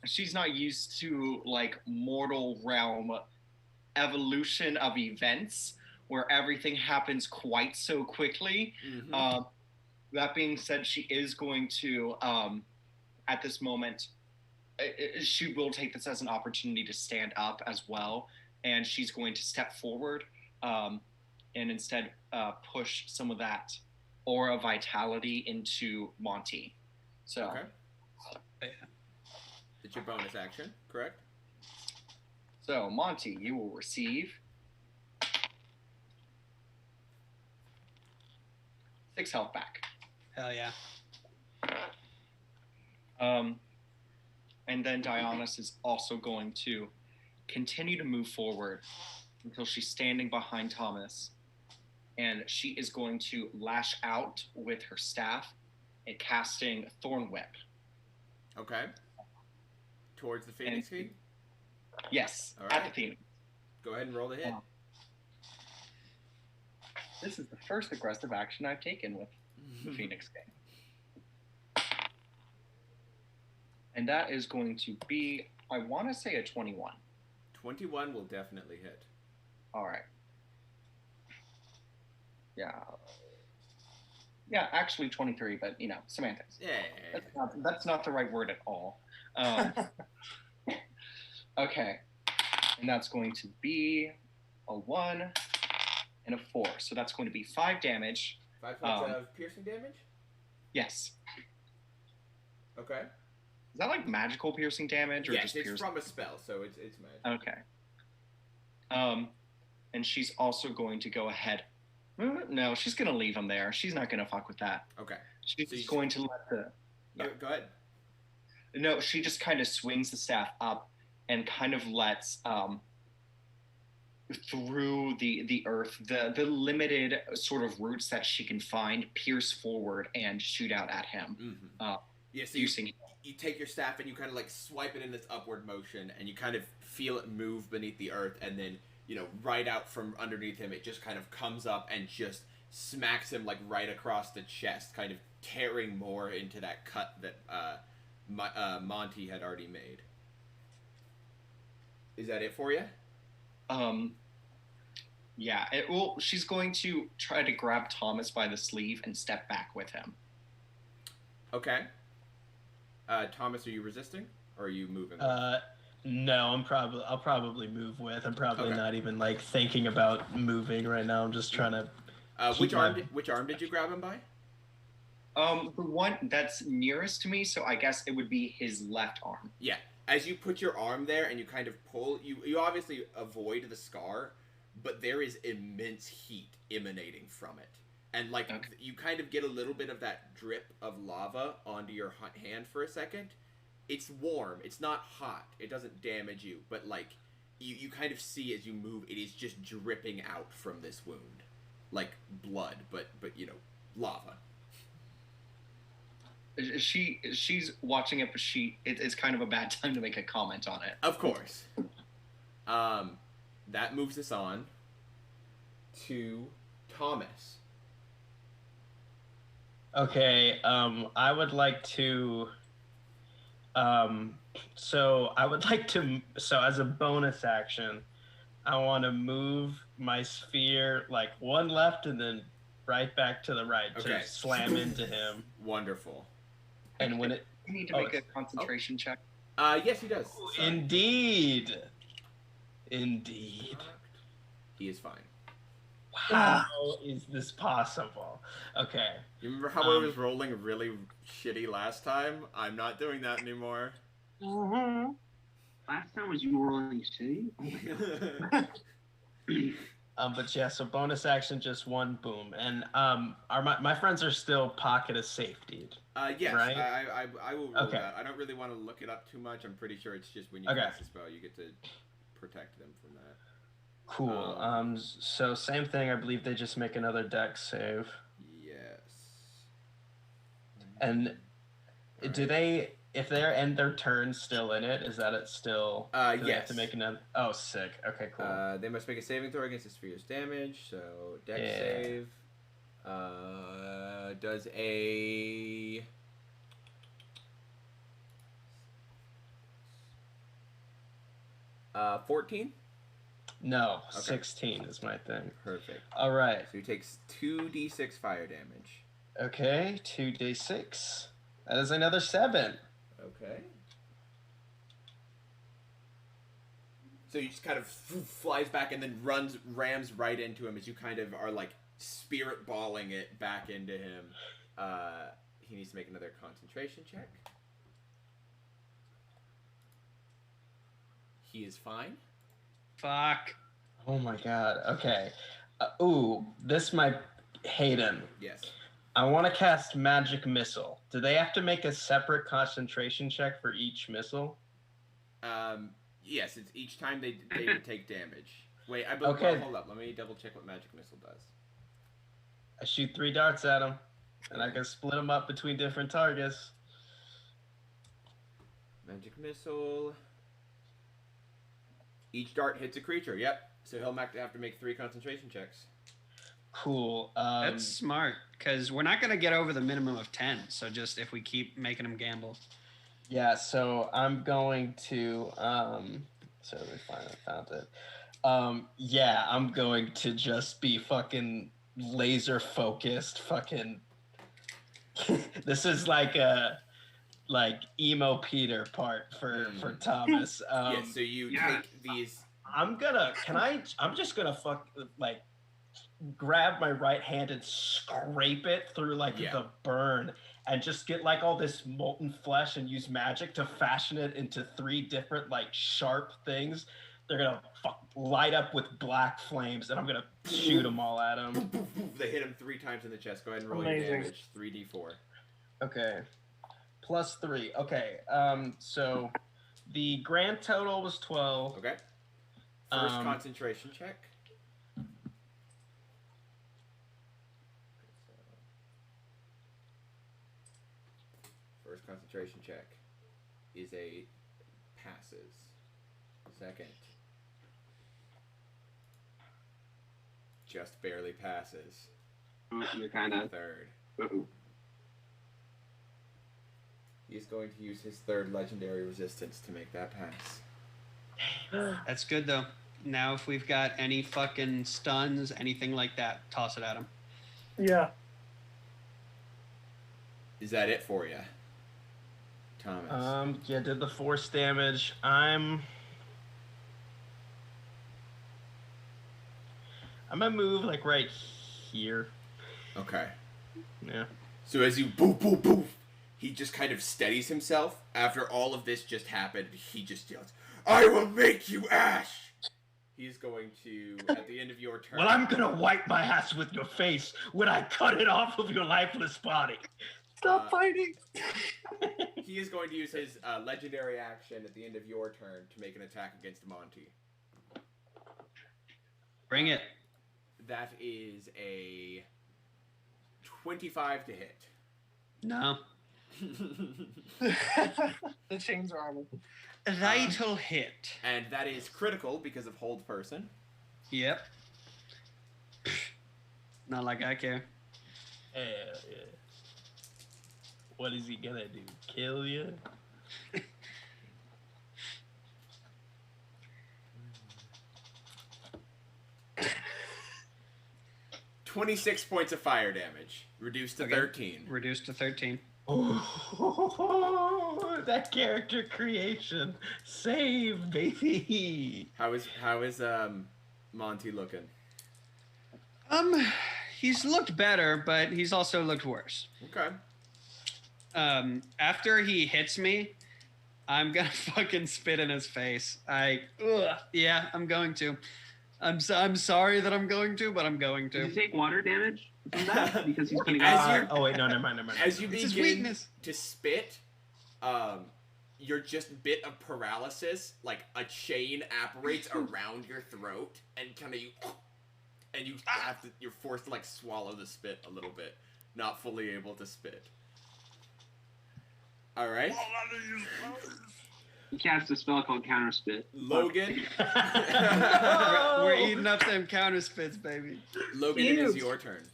She's not used to mortal realm evolution of events where everything happens quite so quickly. Mm-hmm. That being said, she is going to, at this moment, she will take this as an opportunity to stand up as well, and she's going to step forward and instead push some of that aura vitality into Monty. So, okay. It's your bonus action, correct? So, Monty, you will receive 6 health back. Hell yeah. And then Dionys is also going to continue to move forward until she's standing behind Thomas. And she is going to lash out with her staff and casting Thorn Whip. Okay. Towards the Phoenix King? Yes, all right. At the Phoenix. Go ahead and roll the hit. This is the first aggressive action I've taken with the Phoenix King. And that is going to be, I want to say a 21. 21 will definitely hit. All right. Yeah. Yeah, actually 23, but, semantics. Yeah. That's not the right word at all. Okay. And that's going to be a 1 and a 4. So that's going to be 5 damage. 5 points of piercing damage? Yes. Okay. Is that magical piercing damage or just it's piercing? from a spell, so it's magic. Okay. And she's also going to go ahead. No, she's going to leave him there. She's not going to fuck with that. Okay. She's going to let the... Go ahead. No, she just kind of swings the staff up and kind of lets through the earth the limited sort of roots that she can find pierce forward and shoot out at him. Mm-hmm. So you take your staff and you kind of swipe it in this upward motion, and you kind of feel it move beneath the earth, and then right out from underneath him it just kind of comes up and just smacks him right across the chest, kind of tearing more into that cut that Monty had already made. Is that it for you? Yeah. She's going to try to grab Thomas by the sleeve and step back with him. Okay. Thomas, are you resisting? Or are you moving? No, I'll probably move with. I'm probably not even like thinking about moving right now. I'm just trying to. Which arm did you grab him by? The one that's nearest to me, so I guess it would be his left arm. Yeah. As you put your arm there and you kind of pull, you obviously avoid the scar, but there is immense heat emanating from it. And, like, you kind of get a little bit of that drip of lava onto your hand for a second. It's warm. It's not hot. It doesn't damage you. But, like, you kind of see as you move, it is just dripping out from this wound. Like blood, but you know, lava. She's watching it, but it's kind of a bad time to make a comment on it. Of course. That moves us on to Thomas. Okay, I would like to so as a bonus action, I want to move my sphere like one left and then right back to the right to slam into him. Wonderful. And when it you need to make a concentration check. Yes, he does. Sorry. Indeed. He is fine. How is this possible? Okay. You remember how I was rolling really shitty last time? I'm not doing that anymore. Mm-hmm. Last time was you rolling shitty? Oh my god. But yeah, so bonus action, just one boom. And my friends are still pocket of safety. Yes, right? I will roll that. I don't really want to look it up too much. I'm pretty sure it's just when you cast a spell, you get to protect them from that. Cool. So same thing. I believe they just make another dex save. Yes. And do they, if they end their turn still in it, is that it still? Yes. They have to make another. Oh, sick. Okay, cool. They must make a saving throw against the sphere's damage. So dex save. Does a 14? No, 16 is my thing. Perfect. All right. So he takes 2d6 fire damage. Okay, 2d6. That is another 7. Okay. So he just kind of flies back and then rams right into him as you kind of are like spirit balling it back into him. He needs to make another concentration check. He is fine. Fuck. Oh my god. Okay. This might Hayden. Yes. I want to cast Magic Missile. Do they have to make a separate concentration check for each missile? Yes. It's each time they would take damage. Wait. Hold up. Let me double check what Magic Missile does. I shoot 3 darts at them, and I can split them up between different targets. Magic Missile. Each dart hits a creature. Yep. So he'll have to make 3 concentration checks. Cool. That's smart, because we're not going to get over the minimum of 10. So just if we keep making them gamble. Yeah, so I'm going to... so we finally found it. I'm going to just be fucking laser focused. Fucking... This is like a... emo Peter part for Thomas. So you take these. I'm just gonna grab my right hand and scrape it through the burn and just get all this molten flesh and use magic to fashion it into 3 different sharp things. They're gonna light up with black flames and I'm gonna shoot them all at him. They hit him 3 times in the chest. Go ahead and roll your damage. 3d4. Okay. Plus 3. Okay. So the grand total was 12. Okay. First concentration check. First concentration check is a passes. Second. Just barely passes. You're kind of... Third. Uh-oh. He's going to use his 3rd legendary resistance to make that pass. That's good, though. Now, if we've got any fucking stuns, anything like that, toss it at him. Yeah. Is that it for you, Thomas. Yeah, did the force damage. I'm gonna move like right here. Okay. Yeah. So as you boof, boof, boof, he just kind of steadies himself. After all of this just happened, he just yells, "I will make you ash!" He's going to, at the end of your turn... Well, I'm gonna wipe my ass with your face when I cut it off of your lifeless body. Stop fighting! He is going to use his legendary action at the end of your turn to make an attack against Monty. Bring it. That is a 25 to hit. No. The chains are armor. That'll hit. And that is critical because of hold person. Yep. Not like I care. Yeah. What is he gonna do? Kill you? 26 points of fire damage. Reduced to 13. Reduced to 13. Oh, that character creation. Save, baby. How is Monty looking? He's looked better, but he's also looked worse. Okay. After he hits me, I'm gonna fucking spit in his face. Yeah, I'm going to. I'm sorry that I'm going to, but I'm going to. Did you take water damage from that? Because he's putting Oh wait, no, never mind. As you begin to spit, your just bit of paralysis, like a chain apparates around your throat, and kind of you're forced to like swallow the spit a little bit, not fully able to spit. All right. He cast a spell called Counter Spit. Logan. We're eating up them counter spits, baby. Logan, it is your turn.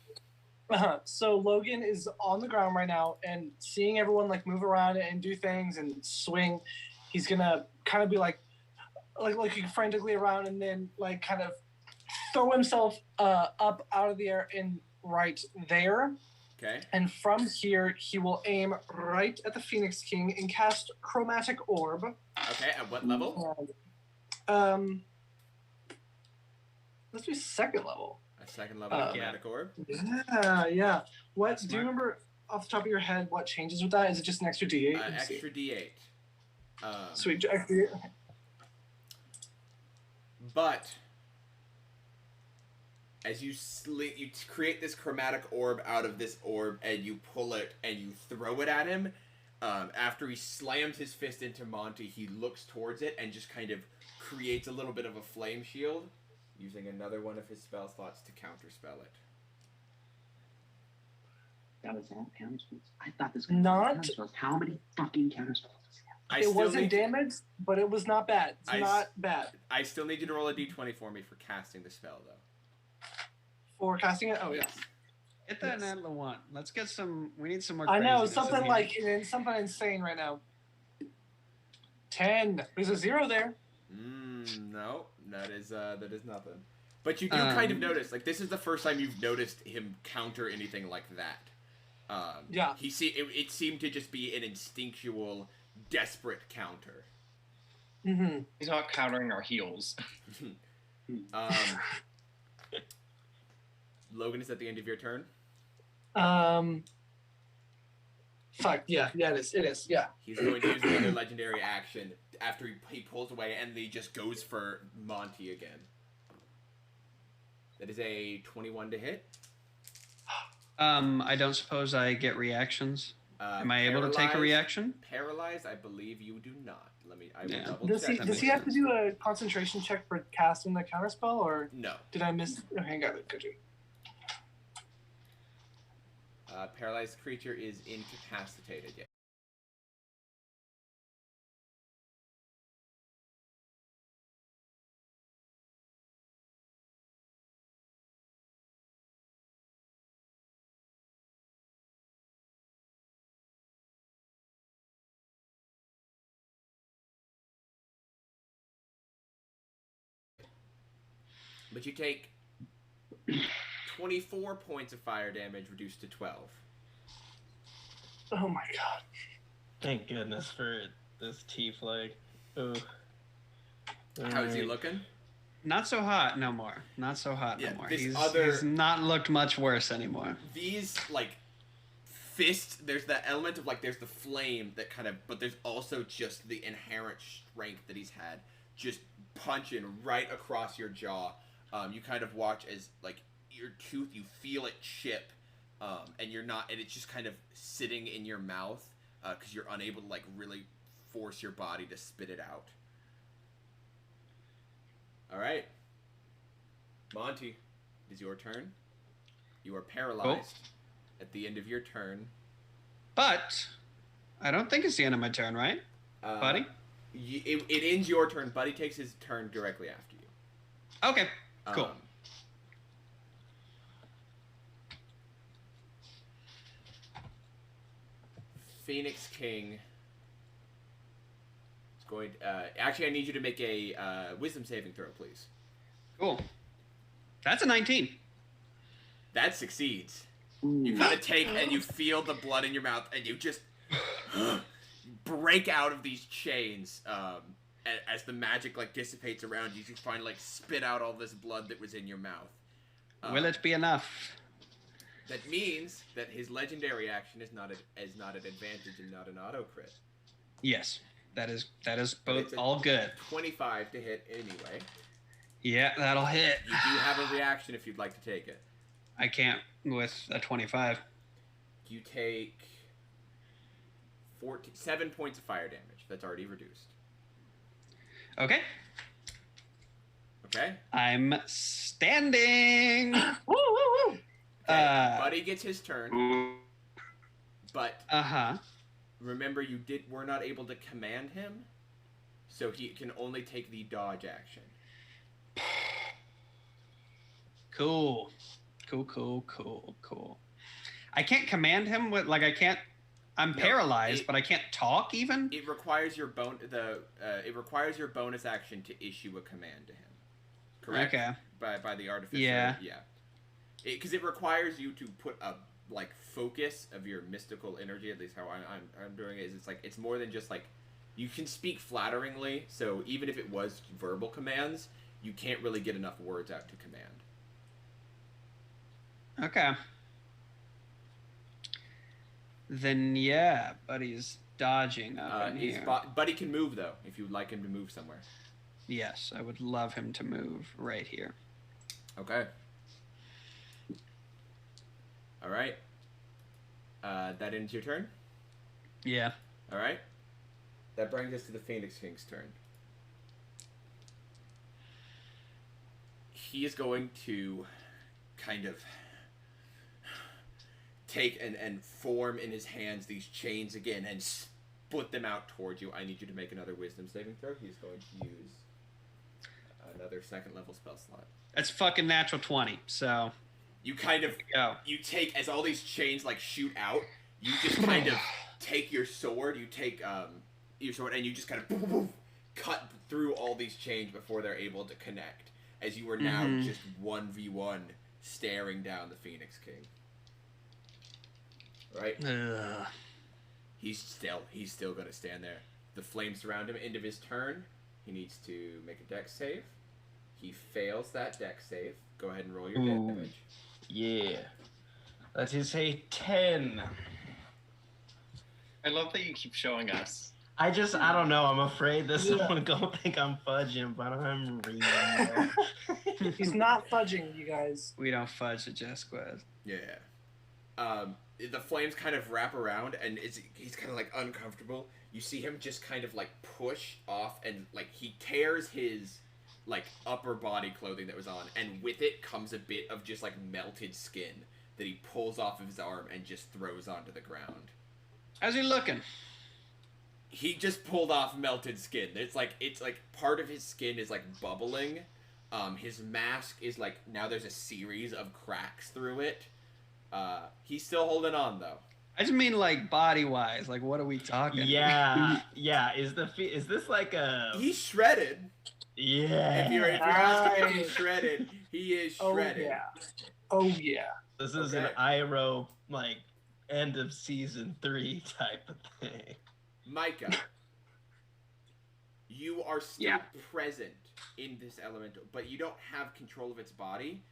So Logan is on the ground right now and seeing everyone like move around and do things and swing. He's gonna kind of be like looking frantically around and then like kind of throw himself up out of the air and right there. Okay. And from here, he will aim right at the Phoenix King and cast Chromatic Orb. Okay, at what level? Let's do second level. A second level Chromatic Orb? Yeah. What? Do you remember off the top of your head what changes with that? Is it just an extra D8? Extra D8. Sweet. Extra D8. Okay. But as you create this chromatic orb out of this orb, and you pull it and you throw it at him. After he slams his fist into Monty, he looks towards it and just kind of creates a little bit of a flame shield, using another one of his spell slots to counterspell it. That was all counterspells. I thought this guy Not counterspells. How many fucking counterspells does he have? It wasn't damaged, but it was not bad. It's not bad. I still need you to roll a d20 for me for casting the spell, though. For casting it? Oh, yes. Get that natural one. Let's get some. We need some more. I know, craziness something insane right now. 10. There's a 0 there. No, that is nothing. But you do kind of notice, like, this is the first time you've noticed him counter anything like that. Yeah. It seemed to just be an instinctual, desperate counter. Mm-hmm. He's not countering our heals. Logan, is at the end of your turn? Fuck, yeah, it is, yeah. He's going to use another legendary action after he pulls away, and he just goes for Monty again. That is a 21 to hit. I don't suppose I get reactions. Am I able to take a reaction? Paralyzed, I believe you do not. I will double Does check. Does he have to do a concentration check for casting the counterspell, or no? Did I miss? Okay, got it. Good. Paralyzed creature is incapacitated yet. But you take 24 points of fire damage reduced to 12. Oh my god. Thank goodness for this tiefling. Ooh. How's he looking? Not so hot no more. Not so hot Yeah, no more. this He's not looked much worse anymore. These, like, fists, there's that element of, like, there's the flame that kind of, but there's also just the inherent strength that he's had, just punching right across your jaw. You kind of watch as, like, your tooth, you feel it chip, and it's just kind of sitting in your mouth, because you're unable to, like, really force your body to spit it out. All right. Monty, it is your turn. You are paralyzed at the end of your turn. But I don't think it's the end of my turn, right, Buddy? It ends your turn. Buddy takes his turn directly after you. Okay, cool. Phoenix King is going to... actually, I need you to make a wisdom saving throw, please. Cool. That's a 19. That succeeds. You kind of take and you feel the blood in your mouth and you just break out of these chains. As the magic like dissipates around you, you finally like spit out all this blood that was in your mouth. Will it be enough? That means that his legendary action is not an advantage and not an auto crit. Yes, that is both all good. 25 to hit anyway. Yeah, that'll hit. You do have a reaction if you'd like to take it. I can't with a 25. You take 7 points of fire damage. That's already reduced. Okay. Okay. I'm standing. Woo, woo, woo. Okay. Buddy gets his turn. But remember, we're not able to command him, so he can only take the dodge action. Cool. I can't command him with I'm paralyzed, but I can't talk even. It requires your bonus action to issue a command to him. Correct? Okay. By the artificer. Yeah. Because it requires you to put a focus of your mystical energy. At least how I'm doing it is it's more than just you can speak flatteringly. So even if it was verbal commands, you can't really get enough words out to command. Okay. Then yeah, Buddy's dodging up in here. Buddy can move though, if you would like him to move somewhere. Yes, I would love him to move right here. Okay. All right. That ends your turn? Yeah. All right. That brings us to the Phoenix King's turn. He is going to kind of take and form in his hands these chains again and split them out towards you. I need you to make another wisdom saving throw. He's going to use another second level spell slot. That's fucking natural 20, so... You kind of... You take... As all these chains, shoot out, you just kind of take your sword, your sword, and you just kind of cut through all these chains before they're able to connect, as you are now just 1v1 staring down the Phoenix King. Right? He's still gonna stand there. The flames surround him. End of his turn. He needs to make a dex save. He fails that dex save. Go ahead and roll your damage. Yeah. That is a 10. I love that you keep showing us. I don't know. I'm afraid this one gonna think I'm fudging, but I'm real. He's not fudging, you guys. We don't fudge at Jest Quest. Yeah. The flames kind of wrap around, and he's kind of uncomfortable. You see him just kind of push off, and he tears his upper body clothing that was on, and with it comes a bit of just melted skin that he pulls off of his arm and just throws onto the ground. How's he looking? He just pulled off melted skin. It's part of his skin is bubbling. His mask is now there's a series of cracks through it. He's still holding on though. I just mean body wise. What are we talking? Yeah. Is this a? He's shredded. Yeah. If you're asking if he's shredded, he is shredded. Oh yeah. This is an Iroh end of season 3 type of thing. Micah, you are still present in this elemental, but you don't have control of its body.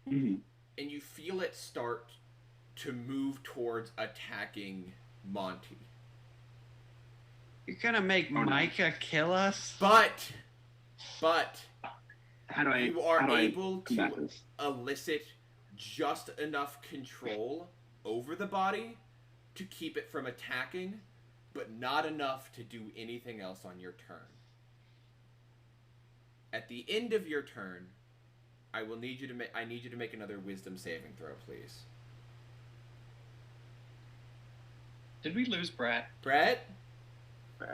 Mm-hmm. And you feel it start to move towards attacking Monty. You're gonna make Micah kill us? But How do I? you are how do I able combat to this? elicit just enough control over the body to keep it from attacking, but not enough to do anything else on your turn. At the end of your turn, I need you to make another wisdom saving throw, please. Did we lose Brett? Brett?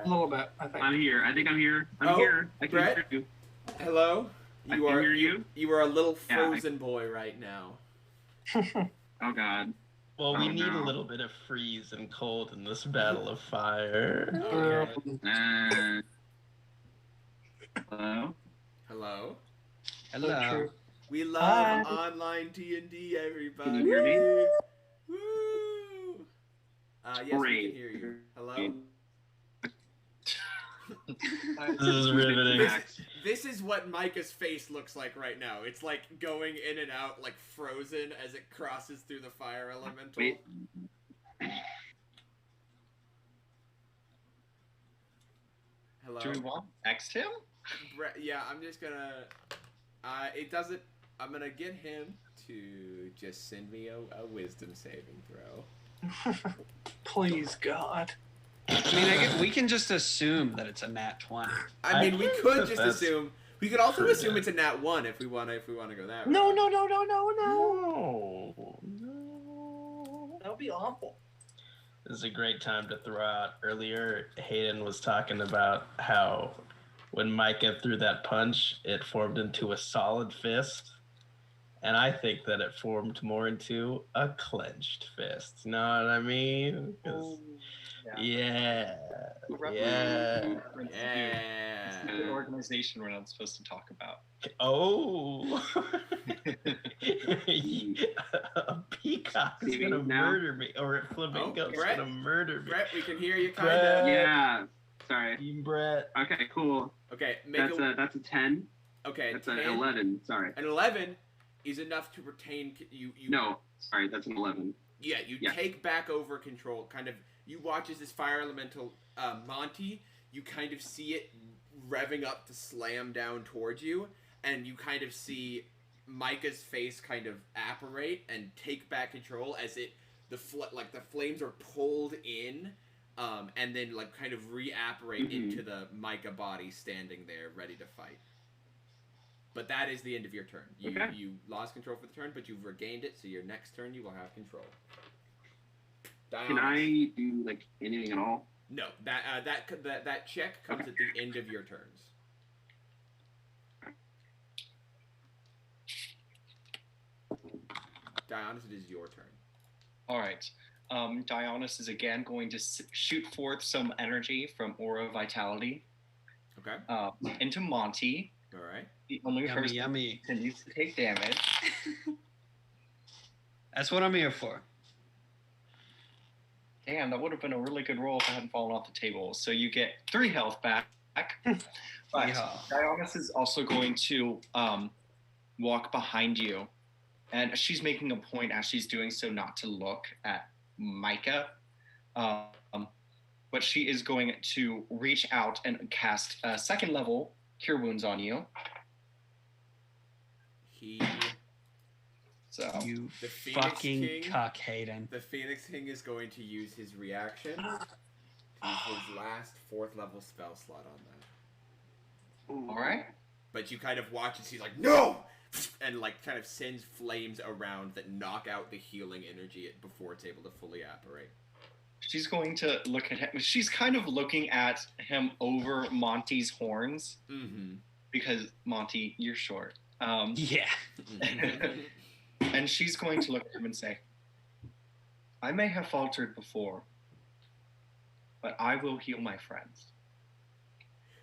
A little bit, I think. I'm here. I think I'm here. I'm Oh, here. I can Brett? hear you. Hello? I can hear you. You are a little Yeah, frozen boy right now. Oh God. Well, we Oh, need no. a little bit of freeze and cold in this battle of fire. Okay. Hello. Hello? Hello. We love Hi. online D&D, everybody. Can you hear me? Woo! Yes, we Great. can hear you. Hello? This is riveting. This is what Micah's face looks like right now. It's like going in and out, like frozen as it crosses through the fire elemental. Wait. Hello? Do we want to text him? Yeah, I'm just gonna... it doesn't... I'm gonna get him to just send me a wisdom saving throw. Please, God. I mean, we can just assume that it's a nat 20. I mean, we could just That's assume... We could also pretty assume good. it's a nat 1 if we want to go that No, route. no, no, no, no, no. No. That would be awful. This is a great time to throw out. Earlier, Hayden was talking about how when Micah threw that punch, it formed into a solid fist. And I think that it formed more into a clenched fist. You know what I mean? 'Cause- yeah. Yeah. It's an organization we're not supposed to talk about. Oh. A peacock is Leaving gonna now? murder me, or a flamingo's Brett? gonna murder me. Brett, we can hear you, kind Brett. of. Yeah. Sorry. Team Brett. Okay. Cool. Okay, make That's a 10. Okay, That's 10. an 11. Sorry. An 11 is enough to retain you. No. Sorry. That's an 11. Yeah, you Yeah. take back over control. Kind of, you watch as this fire elemental, Monty. You kind of see it revving up to slam down towards you, and you kind of see Micah's face kind of apparate and take back control as the flames are pulled in, and then like kind of reapparate into the Micah body standing there ready to fight. But that is the end of your turn. You lost control for the turn, but you've regained it, so your next turn you will have control. Can I do like anything at all? No, that check comes at the end of your turns. Dionys, it is your turn. All right. Dionys is again going to shoot forth some energy from Aura Vitality Okay. into Monty. All right. The only Yummy, person yummy. who needs to take damage. That's what I'm here for. Damn, that would have been a really good roll if I hadn't fallen off the table. So you get 3 health back. But Yeah. Dionys is also going to walk behind you. And she's making a point as she's doing so not to look at Micah. But she is going to reach out and cast a 2nd level Cure Wounds on you. So You The Phoenix fucking King. cuck, Hayden. The Phoenix King is going to use his reaction to use his last 4th level spell slot on that. all right. But you kind of watch as he's like, no! And like kind of sends flames around that knock out the healing energy before it's able to fully apparate. She's going to look at him. She's kind of looking at him over Monty's horns Mm-hmm. because Monty, you're short. Yeah. And she's going to look at him and say, I may have faltered before, but I will heal my friends.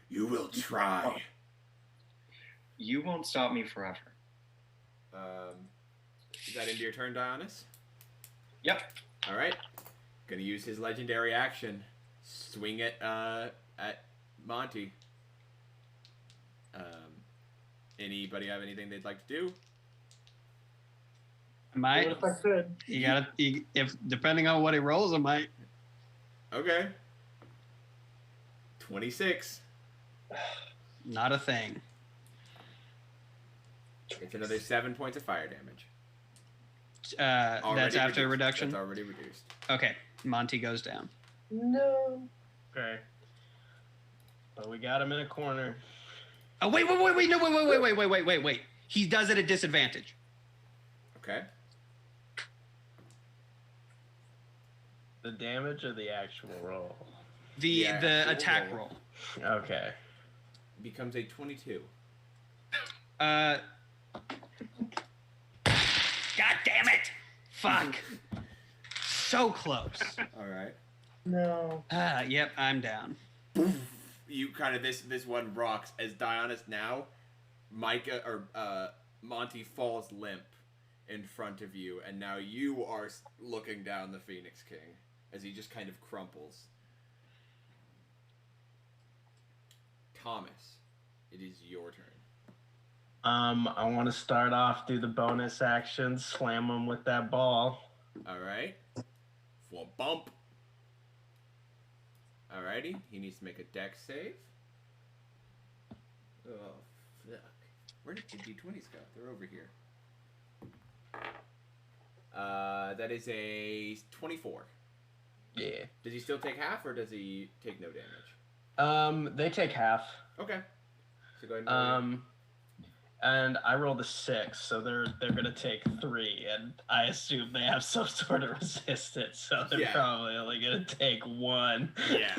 You will try. You won't stop me forever. Is that into your turn, Dionys? Yep. Alright. Gonna use his legendary action. swing at Monty. Anybody have anything they'd like to do? Might. What if I could? You gotta. If depending on what he rolls, I might. Okay. 26. Not a thing. It's another 7 points of fire damage. That's after reduced. reduction? That's already reduced. Okay. Monty goes down. No. Okay. But we got him in a corner. Oh, wait. No, wait. He does it at disadvantage. Okay. The damage or the actual roll? The actual attack roll. Okay. Becomes a 22. God damn it! Fuck. So close. All right. No. Yep, I'm down. You kind of this one rocks as Dionysus now, Micah or Monty falls limp in front of you, and now you are looking down the Phoenix King as he just kind of crumples. Thomas, it is your turn. I want to start off, do the bonus action, slam him with that ball. All right. For a bump. Alrighty, he needs to make a dex save. Oh, fuck. Where did the d20s go? They're over here. That is a 24. Yeah. Does he still take half, or does he take no damage? They take half. Okay. So go ahead and roll. And I rolled a 6, so they're gonna take 3, and I assume they have some sort of resistance, so they're probably only gonna take 1. Yeah.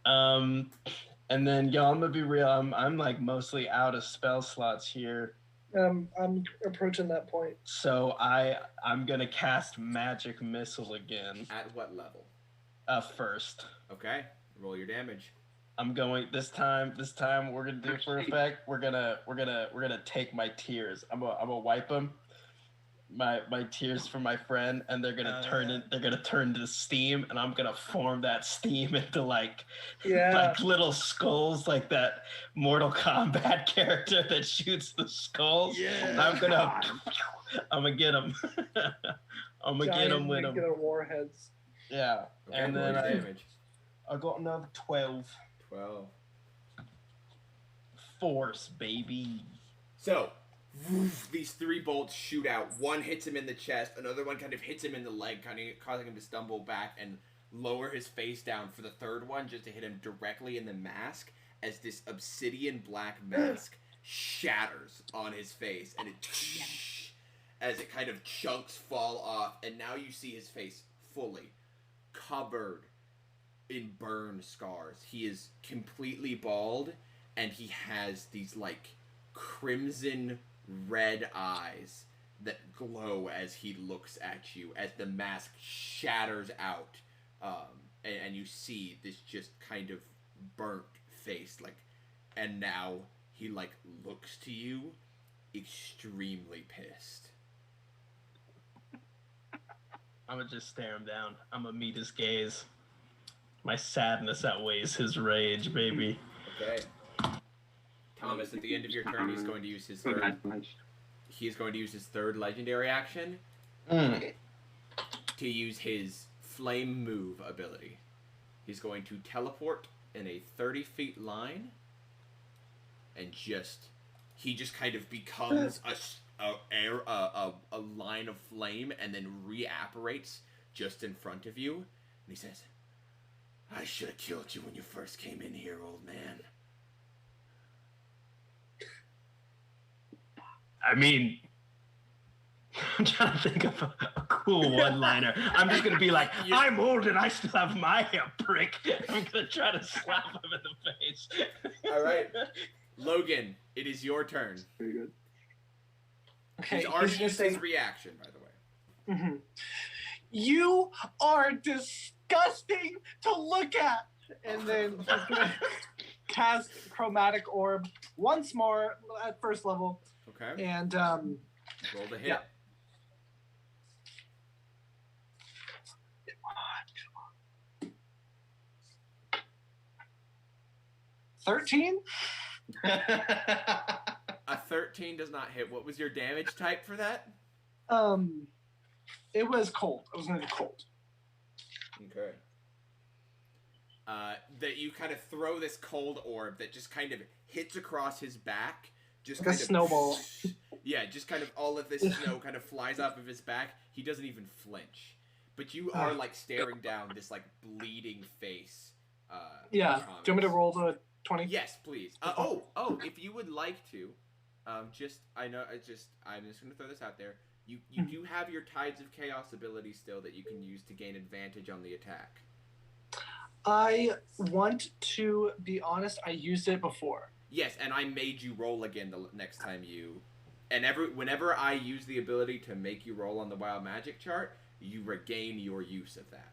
And then yo, I'm gonna be real. I'm like mostly out of spell slots here. I'm approaching that point. So I'm gonna cast Magic Missile again. At what level? First. Okay. Roll your damage. I'm going this time we're gonna do for effect. We're gonna take my tears. I'm gonna wipe them, my tears for my friend, and they're gonna turn into steam, and I'm gonna form that steam into like little skulls, like that Mortal Kombat character that shoots the skulls. Yeah. I'm gonna get them. I'm gonna get them with them. Warheads. Yeah, Okay, and roll then your damage. I got another 12. 12. Force, baby. So, woof, these 3 bolts shoot out. One hits him in the chest. Another one kind of hits him in the leg, kind of causing him to stumble back and lower his face down for the third one, just to hit him directly in the mask, as this obsidian black mask shatters on his face, and as it kind of chunks fall off, and now you see his face fully covered in burn scars. He is completely bald, and he has these like crimson red eyes that glow as he looks at you, as the mask shatters out, and you see this just kind of burnt face, like, and now he like looks to you extremely pissed. I'm gonna just stare him down. I'm gonna meet his gaze. My sadness outweighs his rage, baby. Okay. Thomas, at the end of your turn, he's going to use his third. He's going to use his third legendary action to use his flame move ability. He's going to teleport in a 30-foot line, and he just kind of becomes a line of flame, and then reapparates just in front of you. And he says, "I should have killed you when you first came in here, old man." I mean, I'm trying to think of a cool one-liner. I'm just gonna be like, "I'm old and I still have my hair, prick." I'm gonna try to slap him in the face. All right, Logan, it is your turn. Very good. Okay, He's already used his reaction, by the way. Mm-hmm. You are disgusting to look at. And then he's gonna cast Chromatic Orb once more at first level. Okay. And roll the hit. Yeah. 13? A 13 does not hit. What was your damage type for that? It was cold. It was going to be cold. Okay. That you kind of throw this cold orb that just kind of hits across his back. Just like kind a of snowball. Yeah, just kind of all of this snow kind of flies off of his back. He doesn't even flinch. But you are like staring down this like bleeding face. Yeah. Thomas. Do you want me to roll the 20? Yes, please. If you would like to, I'm just gonna throw this out there. You do have your Tides of Chaos ability still that you can use to gain advantage on the attack. I want to be honest, I used it before. Yes, and I made you roll again the next time you... And whenever I use the ability to make you roll on the Wild Magic chart, you regain your use of that.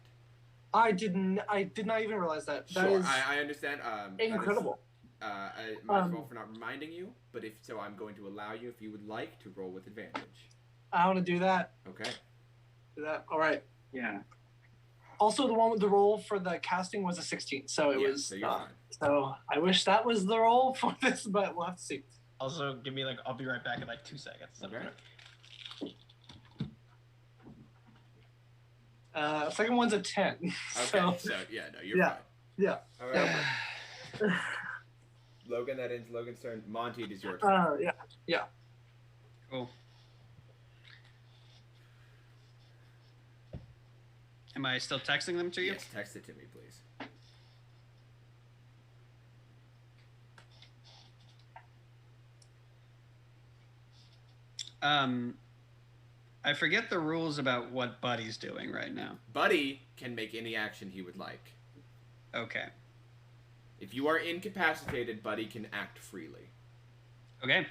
I did not even realize that. Sure, I understand. Incredible. My fault for not reminding you, but if so, I'm going to allow you, if you would like, to roll with advantage. I want to do that. Okay. Do that. All right. Yeah. Also, the one with the roll for the casting was a 16, so it was. So you're fine. So I wish that was the roll for this, but we'll have to see. Also, give me I'll be right back in 2 seconds. Okay. Second one's a 10. Okay, so yeah, no, you're fine. Yeah. All right. Logan, that ends Logan's turn. Monty, it is your turn. Yeah. Cool. Am I still texting them to you? Yes, text it to me, please. I forget the rules about what Buddy's doing right now. Buddy can make any action he would like. Okay. If you are incapacitated, Buddy can act freely. Okay.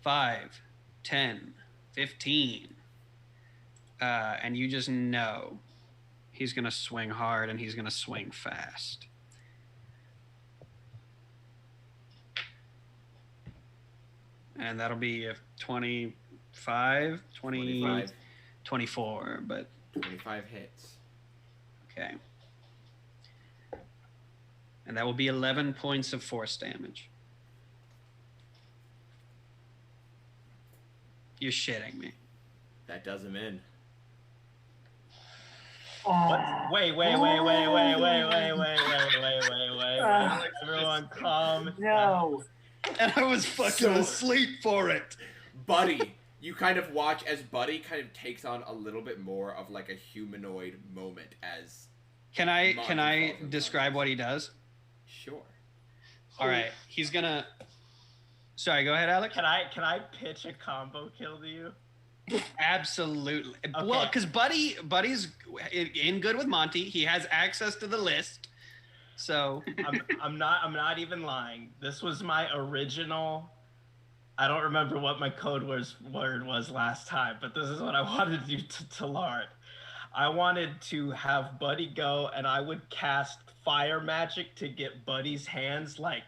5, 10, 15. And you just know he's going to swing hard and he's going to swing fast. And that'll be a 25, 24, but... 25 hits. Okay. And that will be 11 points of force damage. You're shitting me. That does him in. What? Wait. Everyone calm. No. And I was fucking asleep for it. Buddy, you kind of watch as Buddy kind of takes on a little bit more of like a humanoid moment as... Can I describe what he does? Sure. All right. He's gonna... Sorry, go ahead, Alec. Can I pitch a combo kill to you? Absolutely. Okay. Well, because Buddy's in good with Monty. He has access to the list. So I'm not even lying. This was my original. I don't remember what my code word was last time, but this is what I wanted you to learn. I wanted to have Buddy go, and I would cast fire magic to get Buddy's hands like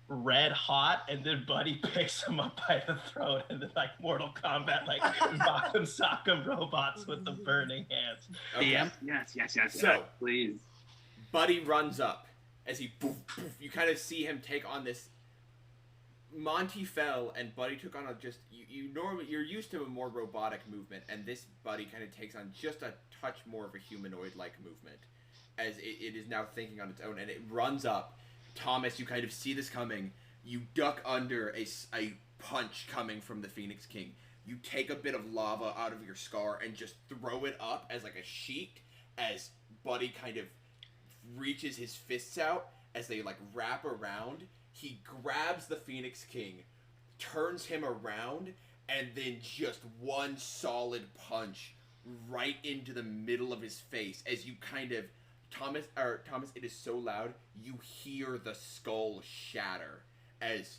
red hot, and then Buddy picks him up by the throat, and then like Mortal Kombat, like Rock'em Sock'em robots with the burning hands. Okay. Yes. So, please. Buddy runs up as he poof. You kind of see him take on this. Monty fell, and Buddy took on you're used to a more robotic movement, and this Buddy kind of takes on just a touch more of a humanoid-like movement, as it is now thinking on its own, and it runs up. Thomas, you kind of see this coming. You duck under a punch coming from the Phoenix King. You take a bit of lava out of your scar and just throw it up as like a sheet as Buddy kind of reaches his fists out as they like wrap around. He grabs the Phoenix King, turns him around, and then just one solid punch right into the middle of his face as you kind of... Thomas, it is so loud, you hear the skull shatter as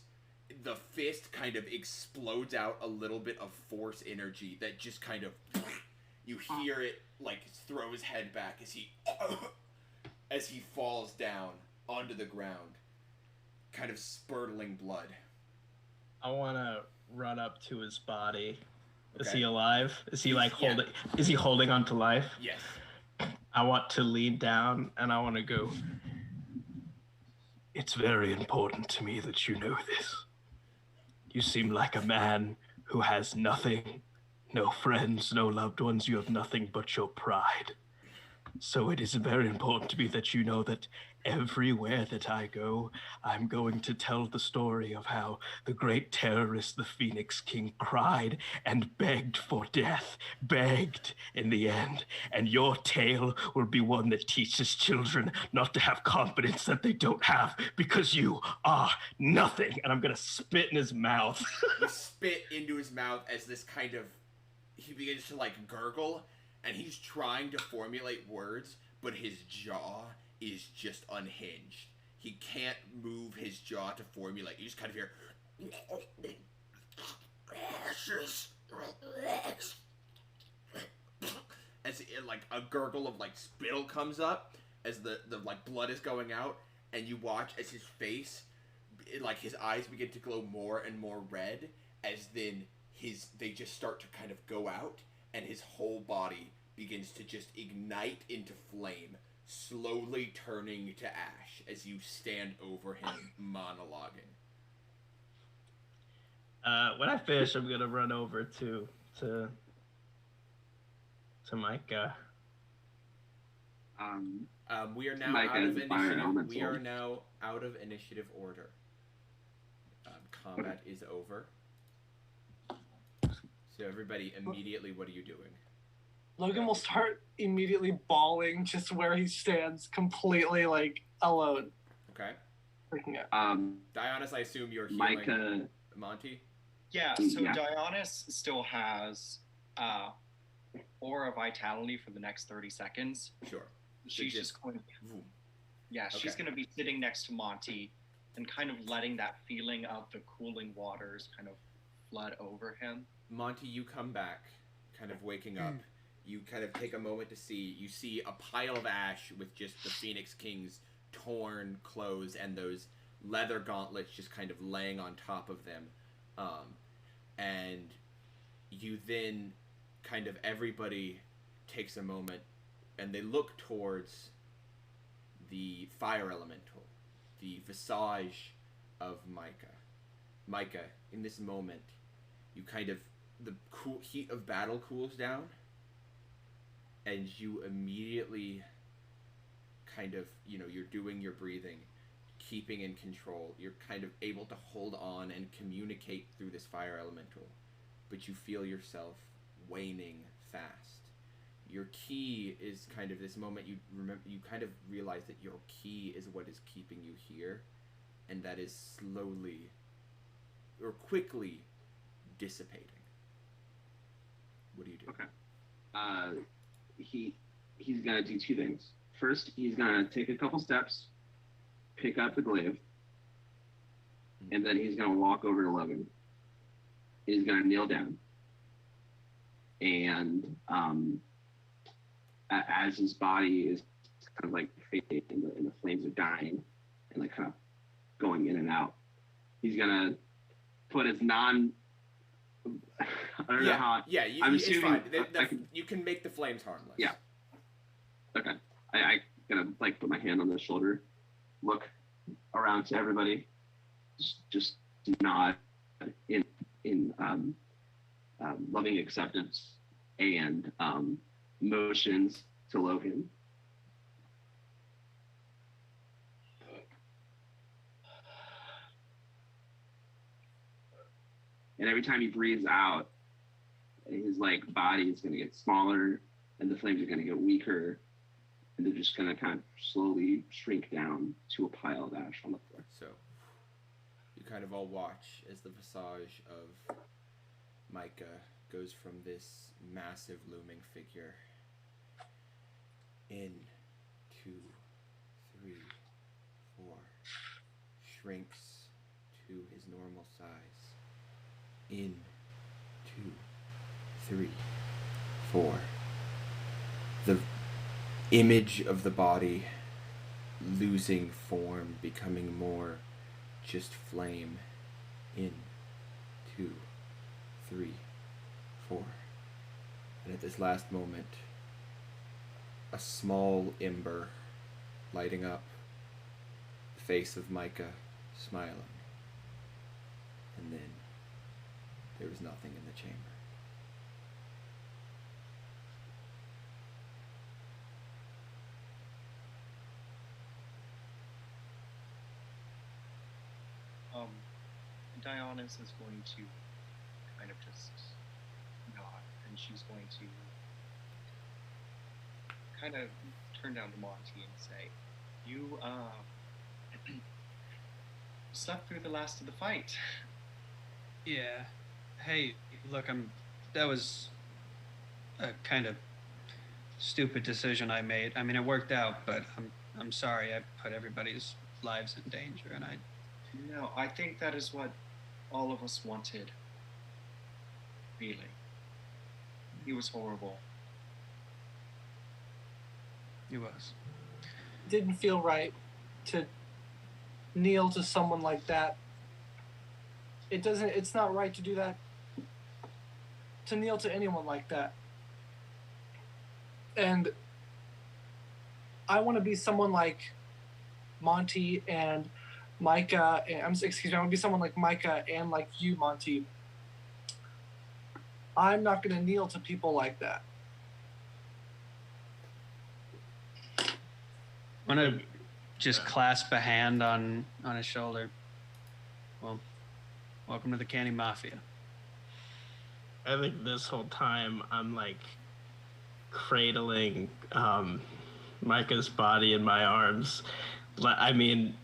the fist kind of explodes out a little bit of force energy that just kind of... You hear it, like, throw his head back as he falls down onto the ground, kind of spurtling blood. I want to run up to his body. Okay. Is he alive? Is he like holding? Is he holding on to life? Yes. I want to lean down and I want to go. It's very important to me that you know this. You seem like a man who has nothing, no friends, no loved ones. You have nothing but your pride. So it is very important to me that you know that everywhere that I go, I'm going to tell the story of how the great terrorist, the Phoenix King, cried and begged for death, begged in the end. And your tale will be one that teaches children not to have confidence that they don't have because you are nothing. And I'm going to spit in his mouth. You spit into his mouth as this kind of, he begins to like gurgle. And he's trying to formulate words, but his jaw is just unhinged. He can't move his jaw to formulate. You just kind of hear... As like a gurgle of like spittle comes up as the like blood is going out, and you watch as his face, like his eyes begin to glow more and more red, as then they just start to kind of go out. And his whole body begins to just ignite into flame, slowly turning to ash as you stand over him, monologuing. When I finish, I'm gonna run over to Micah. We are now out of initiative. We are now out of initiative order. Combat is over. So everybody, immediately, what are you doing? Logan will start immediately bawling just where he stands, completely, like, alone. Okay. Freaking out. Dionys, I assume you're healing Micah... Monty? Yeah, so yeah. Dionys still has Aura Vitality for the next 30 seconds. Sure. She's just going to... Yeah, she's going to be sitting next to Monty and kind of letting that feeling of the cooling waters kind of flood over him. Monty, you come back, kind of waking up. You kind of take a moment to see. You see a pile of ash with just the Phoenix King's torn clothes and those leather gauntlets just kind of laying on top of them. And you then kind of everybody takes a moment and they look towards the fire elemental, the visage of Micah. Micah, in this moment, you kind of, the cool heat of battle cools down, and you immediately kind of, you're doing your breathing, keeping in control. You're kind of able to hold on and communicate through this fire elemental, but you feel yourself waning fast. Your ki is kind of this moment you kind of realize that your ki is what is keeping you here, and that is slowly or quickly dissipating. What do you do? Okay. He's gonna do two things. First, he's gonna take a couple steps, pick up the glaive, and then he's gonna walk over to Logan. He's gonna kneel down, and as his body is kind of like fading and the flames are dying and like kind of going in and out, he's gonna put his I don't know how. Yeah, I'm it's assuming fine. You can make the flames harmless. Yeah. Okay. I gonna like put my hand on the shoulder, look around to everybody, just nod in loving acceptance, and motions to Logan. And every time he breathes out, his like body is going to get smaller, and the flames are going to get weaker, and they're just going to kind of slowly shrink down to a pile of ash on the floor. So you kind of all watch as the visage of Micah goes from this massive looming figure in 2, 3, 4, shrinks to his normal size. In 2, 3, 4. The image of the body losing form, becoming more just flame. In 2, 3, 4. And at this last moment, a small ember lighting up. The face of Micah smiling. And then there was nothing in the chamber. Dionysus is going to kind of just nod, and she's going to kind of turn down to Monty and say, "You slept through the last of the fight." Yeah. Hey, look, that was a kind of stupid decision I made. I mean, it worked out, but I'm sorry. I put everybody's lives in danger, and No, I think that is what all of us wanted. Really. He was horrible. He was. Didn't feel right to kneel to someone like that. It's not right to do that. To kneel to anyone like that. And I want to be someone like Monty and Micah, I want to be someone like Micah and like you, Monty. I'm not going to kneel to people like that. I want to just clasp a hand on his shoulder. Well, welcome to the Candy Mafia. I think this whole time I'm like cradling Micah's body in my arms. I mean,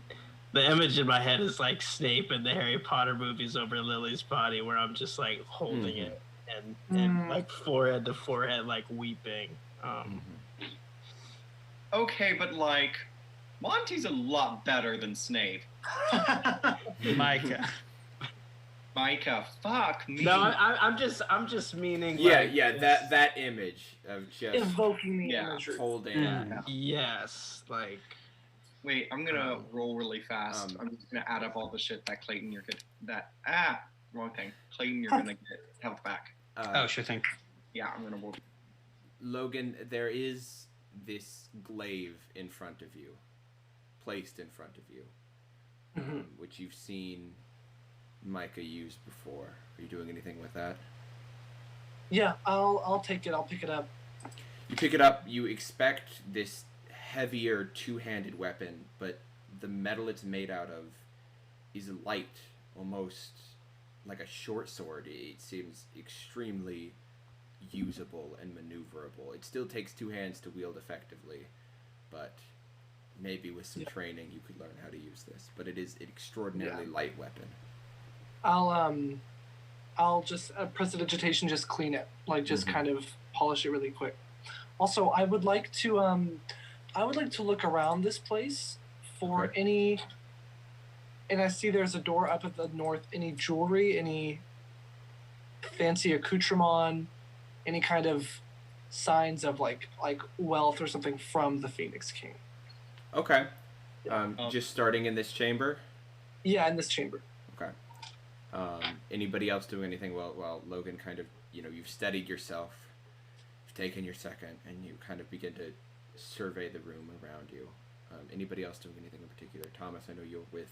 the image in my head is like Snape in the Harry Potter movies over Lily's body, where I'm just like holding it and like forehead to forehead, like weeping. Okay, but like, Monty's a lot better than Snape. Micah. Micah, fuck me. No, I'm just meaning. Yeah, that image of just invoking the imagery. Holding. Yes, like. Wait, I'm gonna roll really fast. I'm just gonna add up all the shit that Clayton, you're good. Wrong thing. Clayton, you're gonna get health back. Sure thing. Yeah, I'm gonna roll. Logan, there is this glaive in front of you, placed in front of you, which you've seen Micah use before. Are you doing anything with that? Yeah, I'll take it. I'll pick it up. You pick it up. You expect this heavier two-handed weapon, but the metal it's made out of is light, almost like a short sword. It seems extremely usable and maneuverable. It still takes two hands to wield effectively, but maybe with some training you could learn how to use this. But it is an extraordinarily light weapon. I'll just prestidigitation, just clean it, like just kind of polish it really quick. Also, I would like to look around this place for any, and I see there's a door up at the north, any jewelry, any fancy accoutrement, any kind of signs of like wealth or something from the Phoenix King. Okay. Just starting in this chamber? Yeah, in this chamber. Okay. Anybody else doing anything while Logan kind of, you've steadied yourself, you've taken your second, and you kind of begin to survey the room around you. Anybody else doing anything in particular? Thomas, I know you're with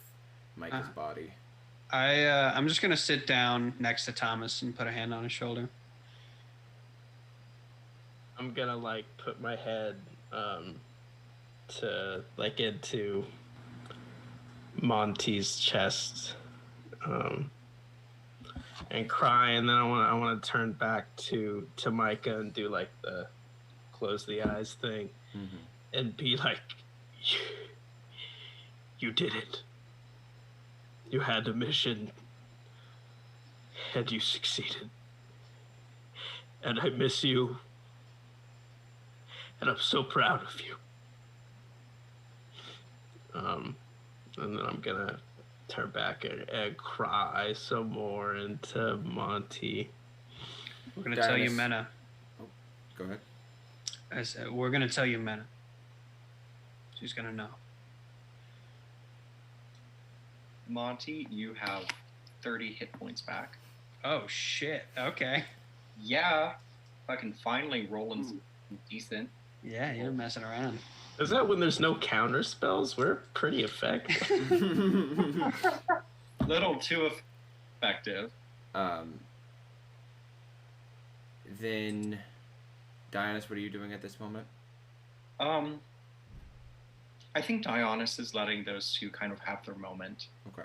Micah's body. I'm just gonna sit down next to Thomas and put a hand on his shoulder. I'm gonna like put my head to like into Monty's chest and cry, and then I want to turn back to Micah and do like the close the eyes thing and be like, you did it. You had a mission and you succeeded. And I miss you. And I'm so proud of you. And then I'm gonna turn back and cry some more into Monty. We're gonna tell you, Mena. Oh, go ahead. I said, we're gonna tell you, Mena. She's gonna know. Monty, you have 30 hit points back. Oh shit! Okay. Yeah, fucking finally rolling decent. Yeah, you're messing around. Is that when there's no counter spells? We're pretty effective. Little too effective. Then, Dionysus, what are you doing at this moment? I think Dionysus is letting those two kind of have their moment. Okay.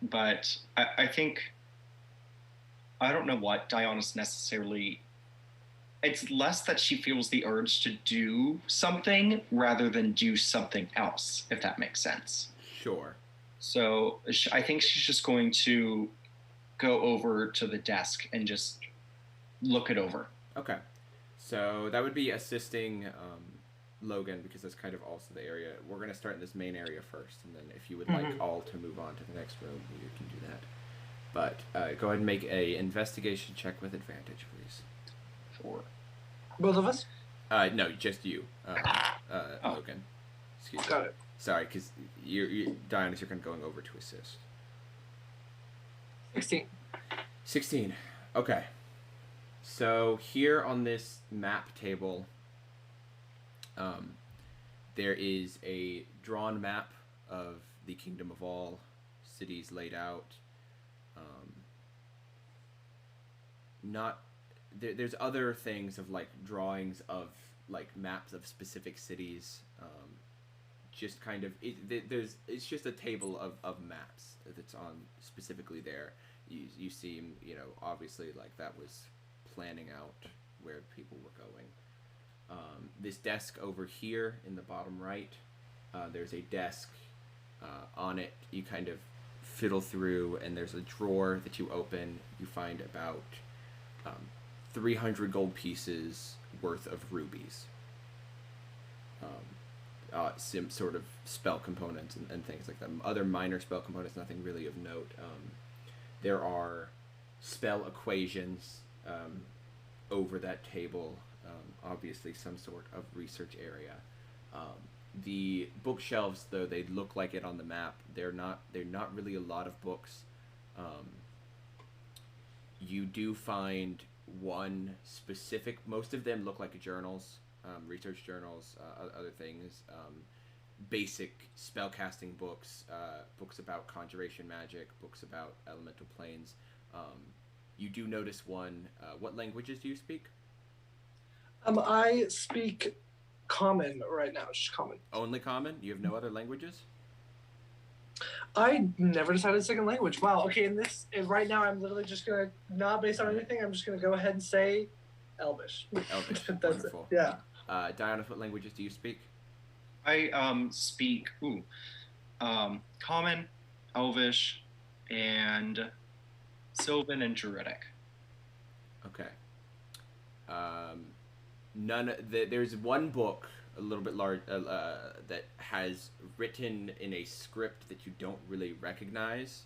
But I think, I don't know what Dionysus necessarily, it's less that she feels the urge to do something rather than do something else, if that makes sense. Sure. So I think she's just going to go over to the desk and just look it over. Okay. So that would be assisting Logan, because that's kind of also the area. We're going to start in this main area first, and then if you would like all to move on to the next room, you can do that. But go ahead and make a investigation check with advantage, please. For Both of us? No, just you, Logan. Excuse me. Got it. Sorry, because Dionysus, you're going over to assist. 16. Okay. So here on this map table, there is a drawn map of the Kingdom of All, cities laid out. There's other things of like drawings of like maps of specific cities. Just kind of it's just a table of maps that's on specifically there. You seem, obviously like that was planning out where people were going. This desk over here in the bottom right, there's a desk. On it, you kind of fiddle through, and there's a drawer that you open. You find about 300 gold pieces worth of rubies. Some sort of spell components and things like that. Other minor spell components, nothing really of note. There are spell equations over that table. Obviously some sort of research area. The bookshelves, though they look like it on the map, they're not really a lot of books. You do find one specific, most of them look like journals, research journals, other things, basic spellcasting books, books about conjuration magic, books about elemental planes. You do notice one. What languages do you speak? I speak Common right now. Just Common. Only Common? You have no other languages? I never decided a second language. Wow. Okay, and right now I'm literally just gonna, not based on anything, I'm just gonna go ahead and say Elvish. Elvish. That's Wonderful. it. Yeah. Dionysus, what languages do you speak? I speak Common, Elvish, and Sylvan and Druidic. Okay. There's one book a little bit large that has written in a script that you don't really recognize.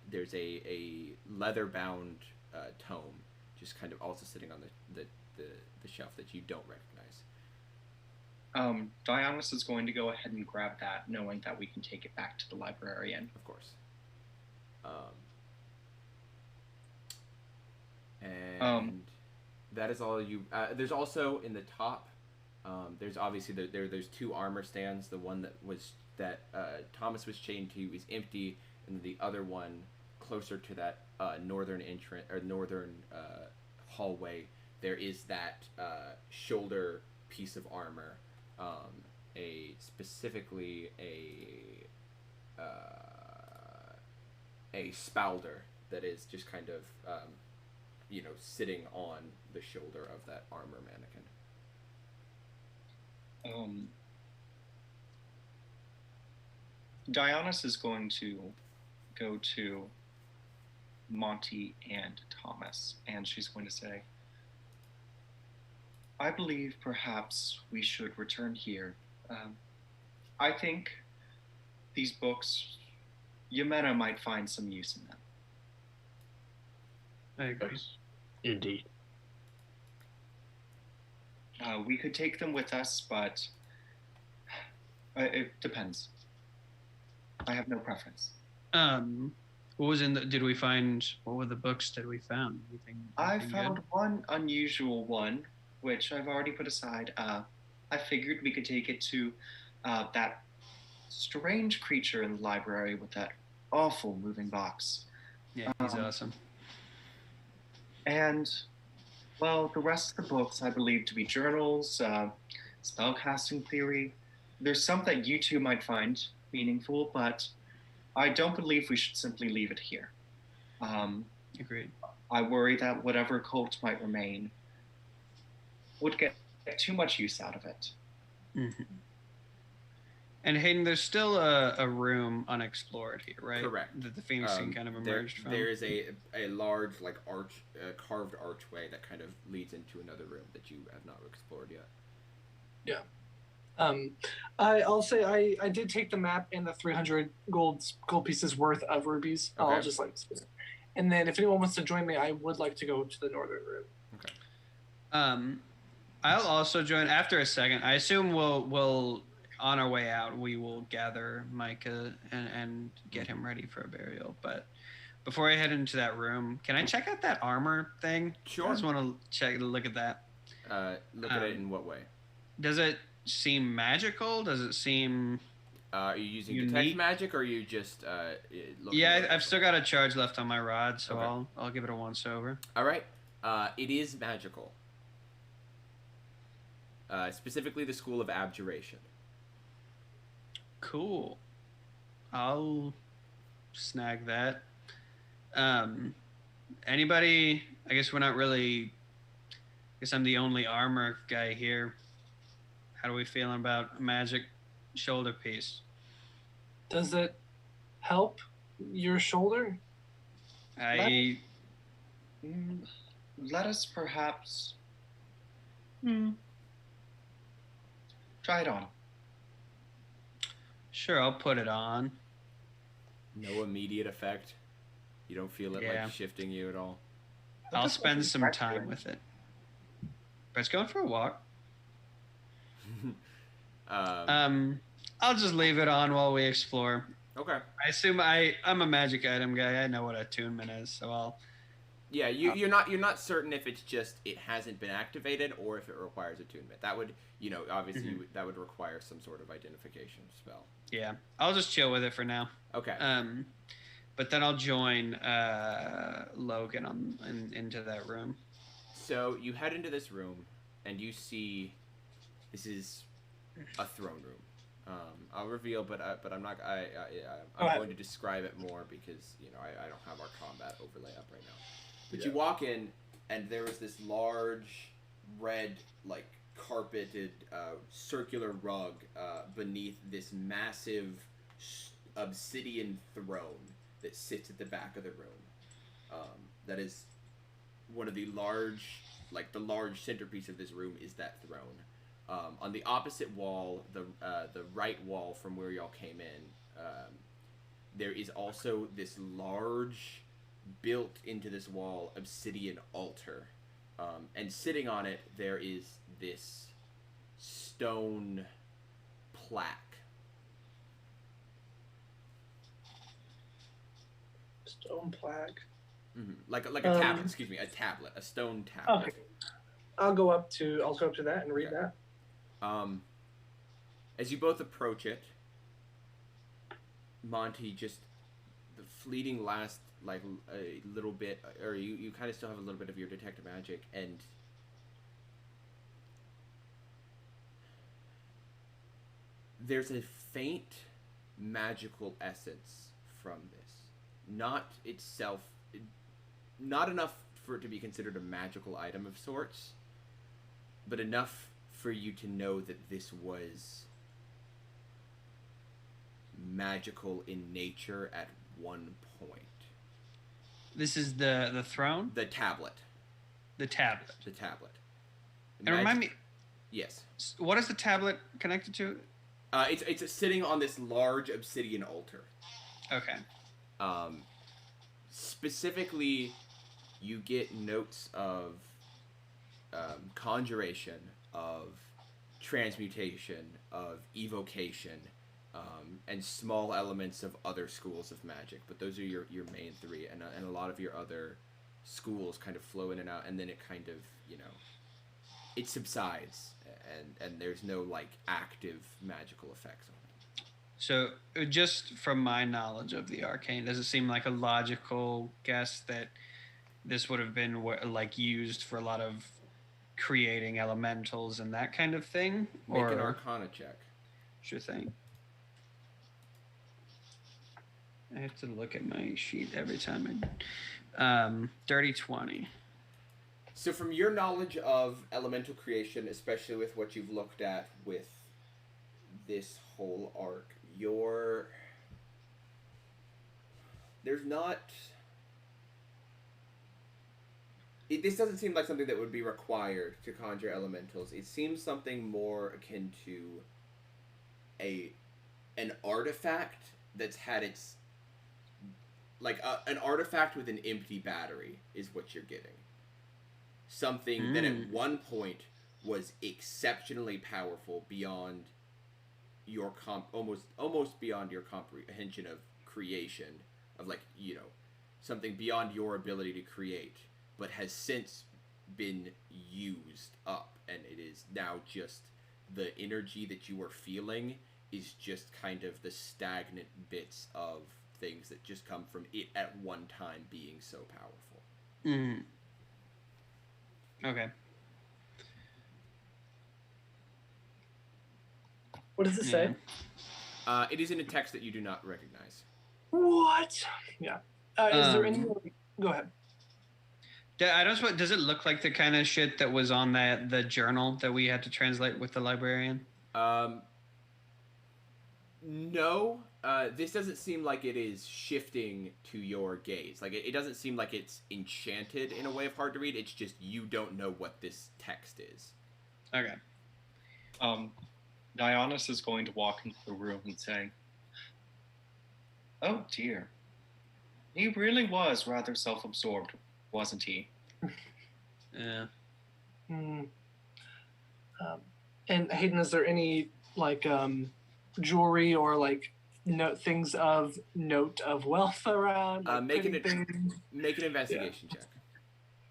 There's a leather-bound tome, just kind of also sitting on the shelf that you don't recognize. Dionysus is going to go ahead and grab that, knowing that we can take it back to the librarian. Of course. And that is all you. There's also in the top. There's obviously there's two armor stands. The one that Thomas was chained to is empty, and the other one closer to that northern entrance or northern hallway. There is that shoulder piece of armor, specifically a Spaulder that is just kind of sitting on the shoulder of that armor mannequin. Dionysus is going to go to Monty and Thomas, and she's going to say, I believe perhaps we should return here. I think these books, Yamena might find some use in them. I agree. Indeed. We could take them with us, but it depends. I have no preference. What was what were the books that we found? I found one unusual one. which I've already put aside, I figured we could take it to that strange creature in the library with that awful moving box. Yeah, he's awesome. And, well, the rest of the books I believe to be journals, spellcasting theory. There's some that you two might find meaningful, but I don't believe we should simply leave it here. Agreed. I worry that whatever cult might remain would get too much use out of it. Mm-hmm. And Hayden, there's still a room unexplored here, right? Correct. That the Phoenix Scene kind of emerged from. There is a large like carved archway that kind of leads into another room that you have not explored yet. Yeah. I'll say I did take the map and the 300 gold pieces worth of rubies. Okay. I'll just and then if anyone wants to join me, I would like to go to the northern room. Okay. I'll also join after a second. I assume we'll on our way out we will gather Micah and get him ready for a burial. But before I head into that room, can I check out that armor thing? Sure. I just want to look at that. Look at it in what way? Does it seem magical? Does it seem are you using unique? detect magic, or are you just looking Yeah, at it? I've still got a charge left on my rod, so Okay. I'll give it a once over. All right. It is magical. Specifically the School of Abjuration. Cool. I'll snag that. Anybody? I guess we're not really. I guess I'm the only armor guy here. How are we feeling about a magic shoulder piece? Does it help your shoulder? I Let us perhaps try it on. Sure, I'll put it on. No immediate effect. You don't feel it Yeah. like shifting you at all. I'll spend some time with it. Brett's going for a walk. I'll just leave it on while we explore. Okay. I assume I'm a magic item guy. I know what attunement is, so I'll. Yeah, you're not certain if it's just it hasn't been activated or if it requires attunement. That would obviously that would require some sort of identification spell. Yeah, I'll just chill with it for now. Okay. But then I'll join Logan into that room. So you head into this room, and you see this is a throne room. I'll reveal, but I'm not. I'm going to describe it more because I don't have our combat overlay up right now. But you walk in, and there is this large, red, like carpeted, circular rug beneath this massive obsidian throne that sits at the back of the room. That is one of the large, the large centerpiece of this room is that throne. On the opposite wall, the right wall from where y'all came in, there is also this large, built into this wall, obsidian altar. And sitting on it, there is this stone plaque. Stone plaque. Mm-hmm. Like a tablet, excuse me, a stone tablet. Okay. I'll go up to that and read that. As you both approach it, Monty, just the fleeting last, a little bit, or you kind of still have a little bit of your detective magic, and there's a faint magical essence from this. Not itself, not enough for it to be considered a magical item of sorts, but enough for you to know that this was magical in nature at one point. This is the throne? The tablet. The tablet. The tablet. And remind me... Yes. What is the tablet connected to? It's sitting on this large obsidian altar. Okay. Specifically, you get notes of conjuration, of transmutation, of evocation, and small elements of other schools of magic. But those are your main three, and a lot of your other schools kind of flow in and out, and then it kind of, it subsides, and there's no like active magical effects on it. So, just from my knowledge of the arcane, does it seem like a logical guess that this would have been like used for a lot of creating elementals and that kind of thing? Make an Arcana check. Sure thing. I have to look at my sheet every time dirty 20. So from your knowledge of elemental creation, especially with what you've looked at with this whole arc, there's not... this doesn't seem like something that would be required to conjure elementals. It seems something more akin to an artifact that's had its... like an artifact with an empty battery is what you're getting. Something that at one point was exceptionally powerful beyond your almost beyond your comprehension of creation, of like, you know, something beyond your ability to create, but has since been used up, and it is now just the energy that you are feeling is just kind of the stagnant bits of things that just come from it at one time being so powerful. Mm. Okay. What does it say? It is in a text that you do not recognize. What? Yeah. Is there any... Go ahead. I don't suppose, does it look like the kind of shit that was on the journal that we had to translate with the librarian? No. This doesn't seem like it is shifting to your gaze. Like, it doesn't seem like it's enchanted in a way of hard to read. It's just you don't know what this text is. Okay. Dionysus is going to walk into the room and say, "Oh dear. He really was rather self-absorbed, wasn't he?" Yeah. And Hayden, is there any like jewelry or like things of note of wealth around? Like make an investigation check.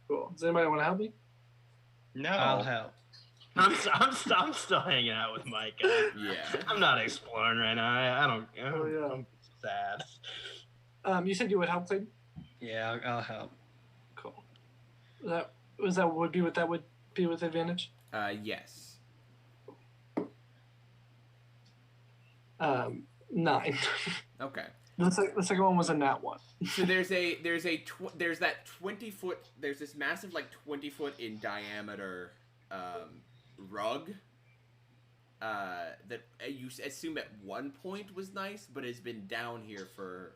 Cool. Does anybody want to help me? No. I'll help. I'm still hanging out with Mike. Yeah. I'm not exploring right now. I'm sad. You said you would help, Clayton? Yeah, I'll help. Cool. That would be with advantage? Yes. 9. Okay. The second one was a nat 1. So there's that 20-foot, there's this massive like 20-foot in diameter rug that you assume at one point was nice, but has been down here for,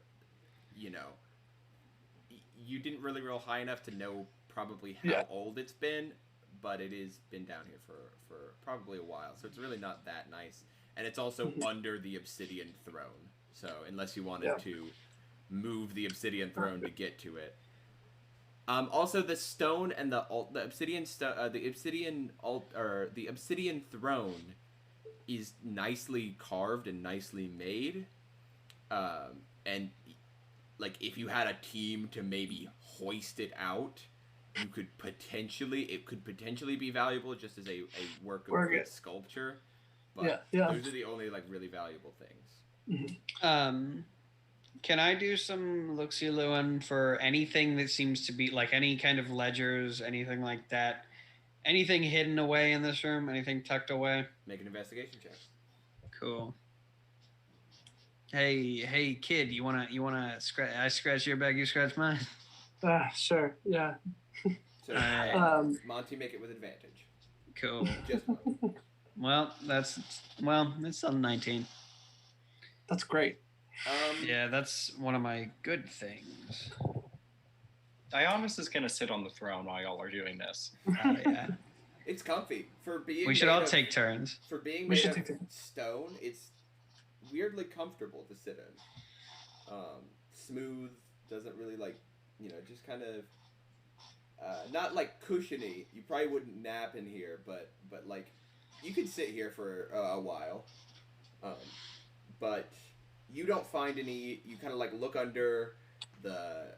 you know, you didn't really roll high enough to know probably how old it's been, but it has been down here for probably a while, so it's really not that nice. And it's also under the Obsidian throne, so unless you wanted to move the Obsidian throne to get to it. Also, the stone and the Obsidian throne is nicely carved and nicely made. And like if you had a team to maybe hoist it out, it could potentially be valuable just as a work of sculpture. But those are the only like really valuable things. Mm-hmm. Can I do some look-see-looing for anything that seems to be like any kind of ledgers, anything like that? Anything hidden away in this room? Anything tucked away? Make an investigation check. Cool. Hey, kid, you wanna scratch? I scratch your back, you scratch mine. Sure. Yeah. So, Monty, make it with advantage. Cool. Just one. Well, it's on 19. That's great. Yeah, that's one of my good things. Dionysus is going to sit on the throne while y'all are doing this. Oh, yeah. It's comfy. We should all take turns. For being made of stone, it's weirdly comfortable to sit in. Smooth, doesn't really just kind of, not like cushiony. You probably wouldn't nap in here, but like, you could sit here for a while. But you don't find any. You kind of like look under the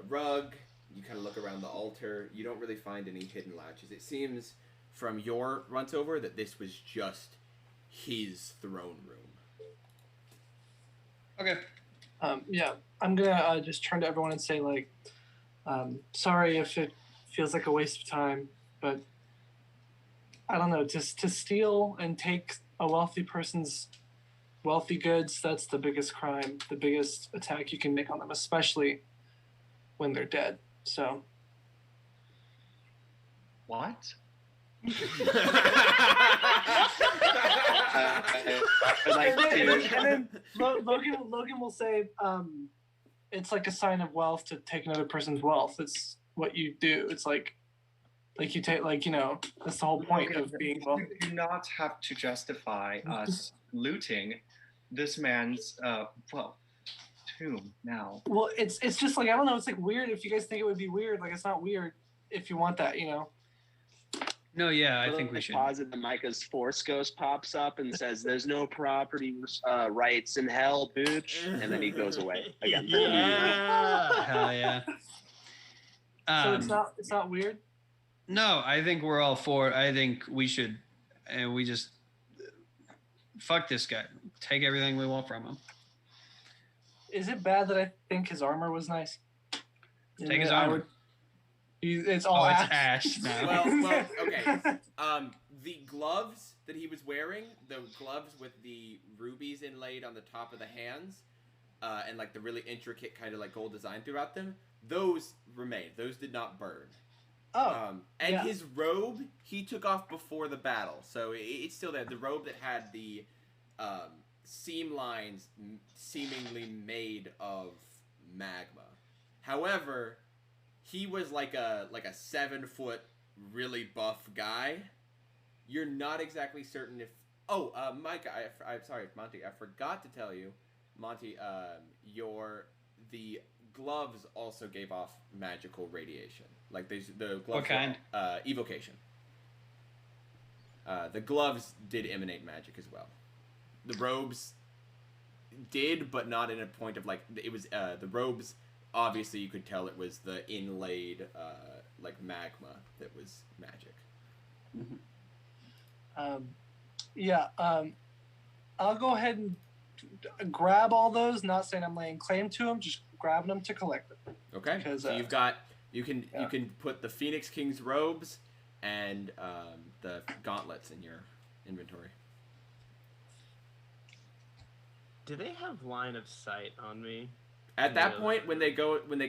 rug. You kind of look around the altar. You don't really find any hidden latches. It seems from your once over that this was just his throne room. Okay. Yeah, I'm gonna just turn to everyone and say, like, sorry if it feels like a waste of time, but I don't know, just to steal and take a wealthy person's wealthy goods, that's the biggest crime, the biggest attack you can make on them, especially when they're dead. So. What? And then Logan will say, it's like a sign of wealth to take another person's wealth. It's what you do. It's like you take, like, you know, that's the whole point of being wealthy. You do not have to justify us looting this man's tomb now. Well, it's just like, I don't know, it's like weird. If you guys think it would be weird, like, it's not weird if you want that, you know. No, yeah, I think we should. Pause and Micah's Force Ghost pops up and says, "There's no property rights in hell, bitch," and then he goes away again. Yeah, hell yeah. So it's not weird. No, I think we're all for it. I think we should, and we just fuck this guy. Take everything we want from him. Is it bad that I think his armor was nice? Take his armor. It's all ash. It's ash now. Well, okay. The gloves that he was wearing, the gloves with the rubies inlaid on the top of the hands, and like the really intricate kind of like gold design throughout them, those remained. Those did not burn. Oh. And his robe, he took off before the battle, so it's still there. The robe that had the seam lines seemingly made of magma. However, he was like a 7-foot, really buff guy. You're not exactly certain if. Oh, Micah, I'm sorry, Monty. I forgot to tell you, Monty. The gloves also gave off magical radiation. Like the gloves. What kind? Evocation. The gloves did emanate magic as well. The robes did, but not in a point of like it was. The robes. Obviously, you could tell it was the inlaid, like magma that was magic. Mm-hmm. I'll go ahead and grab all those. Not saying I'm laying claim to them, just grabbing them to collect them. Okay. So you can put the Phoenix King's robes and the gauntlets in your inventory. Do they have line of sight on me? At that point, when they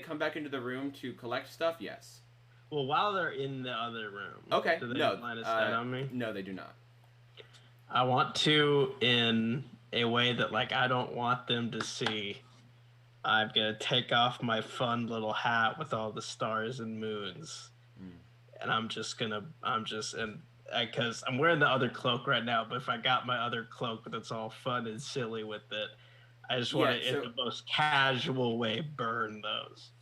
come back into the room to collect stuff, yes. Well, while they're in the other room. Okay. Do they have line of sight on me? No, they do not. I want to, in a way that like I don't want them to see. I'm gonna take off my fun little hat with all the stars and moons, and because I'm wearing the other cloak right now. But if I got my other cloak that's all fun and silly with it. I just want to, in the most casual way, burn those.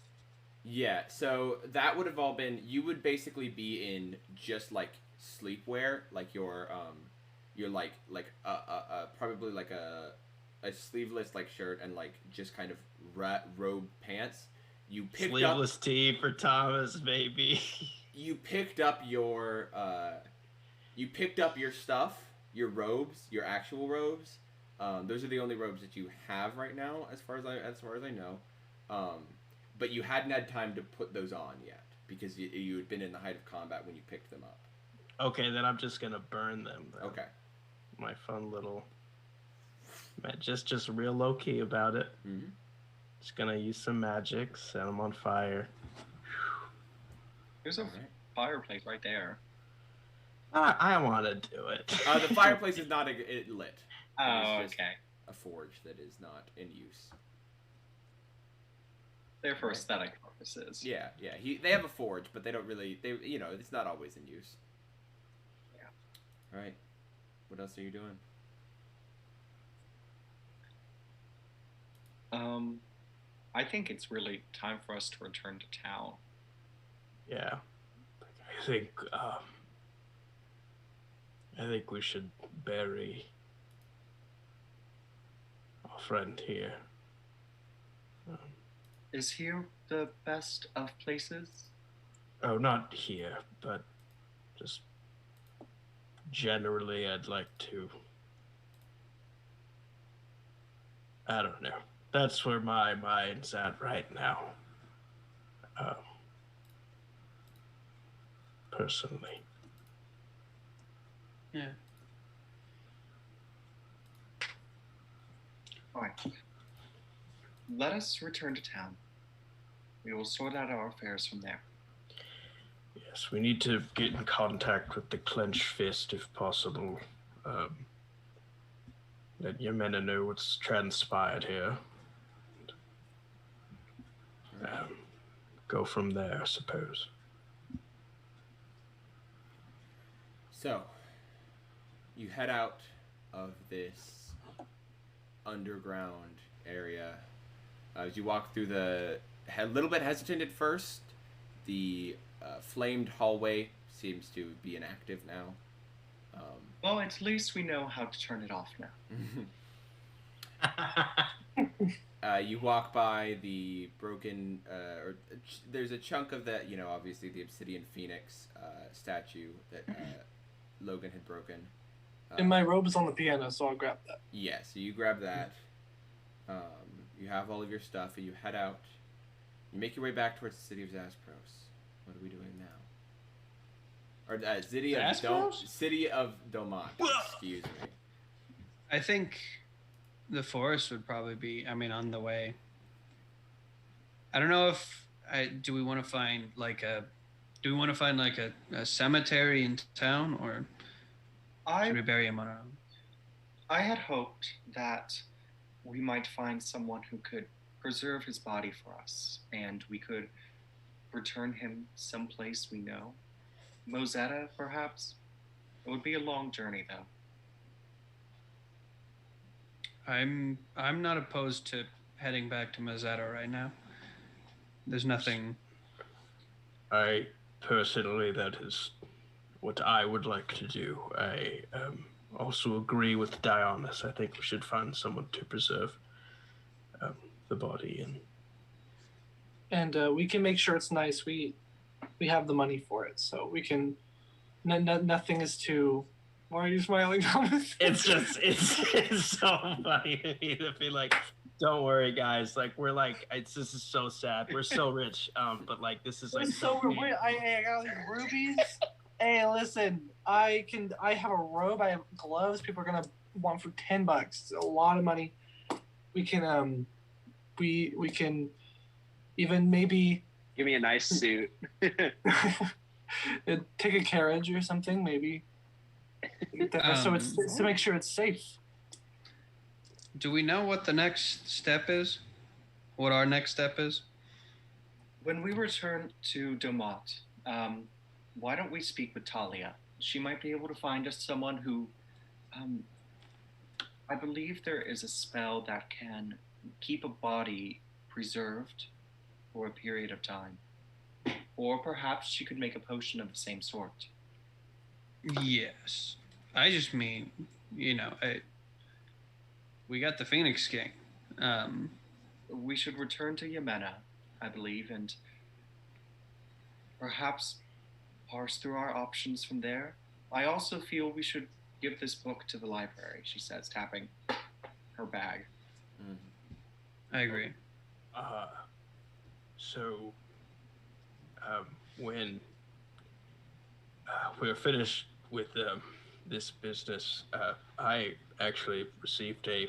Yeah, so that would have all been. You would basically be in just like sleepwear, like your probably like a sleeveless like shirt and like just kind of robe pants. You picked sleeveless tee for Thomas, baby. You picked up your stuff, your robes, your actual robes. Those are the only robes that you have right now, as far as I know. But you hadn't had time to put those on yet because you had been in the height of combat when you picked them up. Okay, then I'm just gonna burn them. Then. Okay. My fun little, just real low key about it. Mm-hmm. Just gonna use some magic, set them on fire. There's a fireplace right there. I want to do it. The fireplace is not lit. Oh, it's just okay. A forge that is not in use. They're for aesthetic purposes. Yeah. They have a forge, but they don't really. It's not always in use. Yeah. All right. What else are you doing? I think it's really time for us to return to town. Yeah. I think we should bury our friend here. Is here the best of places? Oh, not here, but just generally I'd like to... I don't know. That's where my mind's at right now. Personally. Yeah. All right. Let us return to town. We will sort out our affairs from there. Yes, we need to get in contact with the Clenched Fist if possible. Let Yemena know what's transpired here. Go from there, I suppose. So, you head out of this underground area. As you walk through a little bit hesitant at first, the flamed hallway seems to be inactive now. Well, at least we know how to turn it off now. You walk by the broken, there's a chunk of that, obviously the Obsidian Phoenix statue that Logan had broken. And my robe is on the piano, so I'll grab that. Yeah, so you grab that. You have all of your stuff, and you head out. You make your way back towards the city of Zaspros. What are we doing now? Or city of Domont. Excuse me. I think the forest would probably be, on the way. I don't know if do we want to find a cemetery in town, or should we bury him on our own? I had hoped that we might find someone who could preserve his body for us, and we could return him someplace we know. Mosetta, perhaps? It would be a long journey, though. I'm not opposed to heading back to Mosetta right now. There's nothing. I personally, that is what I would like to do. I also agree with Dionys. I think we should find someone to preserve the body and we can make sure it's nice. We have the money for it, so we can. Nothing is too. Why are you smiling, Thomas? It's so funny to me to be like, don't worry, guys. Like we're like, this is so sad. We're so rich, but like this is like. So weird. I got all these rubies. Hey, listen. I have a robe. I have gloves. People are gonna want for $10. It's a lot of money. We can we can even maybe give me a nice suit. Take a carriage or something, maybe. So it's to make sure it's safe. Do we know what the next step is? What our next step is? When we return to Domont, why don't we speak with Talia? She might be able to find us someone who, I believe there is a spell that can keep a body preserved for a period of time. Or perhaps she could make a potion of the same sort. Yes. I just mean, we got the Phoenix King. We should return to Yemena, I believe, and perhaps parse through our options from there. I also feel we should give this book to the library, she says, tapping her bag. Mm-hmm. I agree. So, when we're finished with this business, I actually received a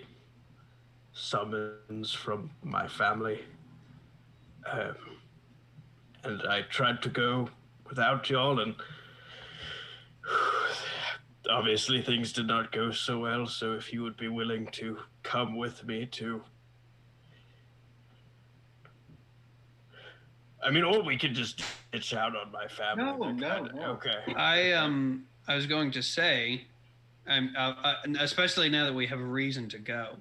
summons from my family, and I tried to go without y'all, and obviously things did not go so well. So if you would be willing to come with me to, or we could just ditch out on my family. No. Okay. I was going to say, especially now that we have a reason to go.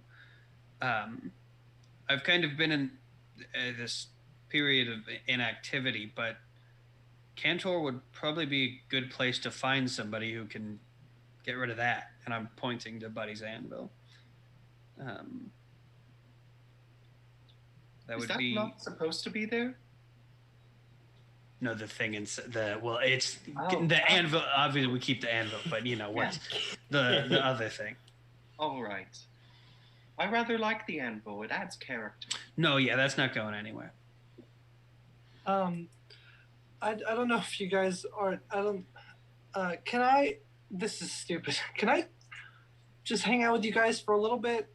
I've kind of been in this period of inactivity, but Cantor would probably be a good place to find somebody who can get rid of that. And I'm pointing to Buddy's anvil. That Is would that be not supposed to be there? no the thing in it's Oh, the anvil. Obviously, we keep the anvil, but what's the other thing? All right. I rather like the anvil. It adds character. No, yeah, that's not going anywhere. I don't know if you guys are. Can I? This is stupid. Can I just hang out with you guys for a little bit?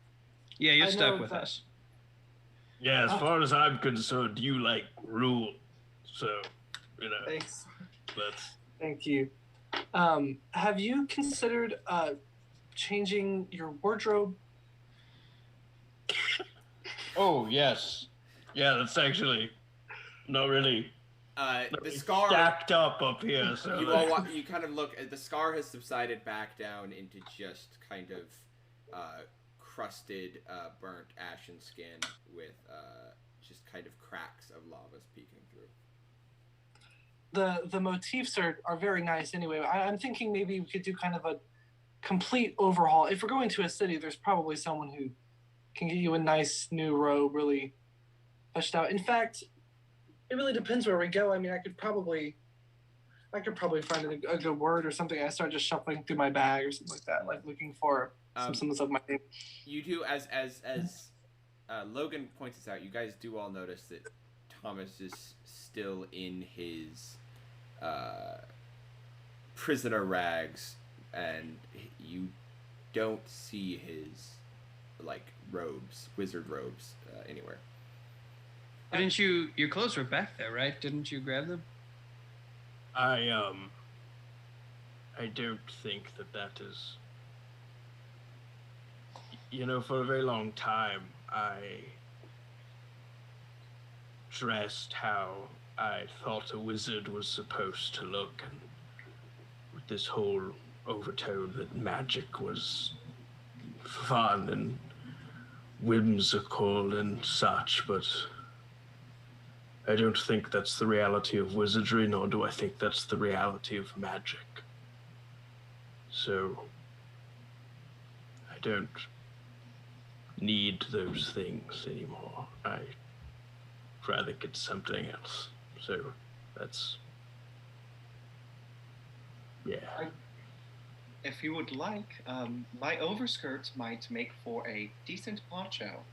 Yeah, you're stuck with us. Yeah, as far as I'm concerned, you rule. So, Thanks. Let's. Thank you. Have you considered changing your wardrobe? Oh yes, yeah. That's actually not really The scar stacked up here. So you kind of look. The scar has subsided back down into just kind of crusted, burnt, ashen skin with just kind of cracks of lava peeking through. The motifs are very nice anyway. I'm thinking maybe we could do kind of a complete overhaul. If we're going to a city, there's probably someone who can get you a nice new robe, really fleshed out. In fact, it really depends where we go. I mean, I could probably find a good word or something. I start just shuffling through my bag or something like that, like looking for something of my name. You do, as Logan points this out, you guys do all notice that Thomas is still in his prisoner rags, and you don't see his wizard robes anywhere. Didn't you? Your clothes were back there, right? Didn't you grab them? I don't think that is. For a very long time, I dressed how I thought a wizard was supposed to look, and with this whole overtone that magic was fun and whimsical and such, but I don't think that's the reality of wizardry, nor do I think that's the reality of magic. So I don't need those things anymore. I'd rather get something else. So that's, yeah. If you would like, my overskirt might make for a decent poncho.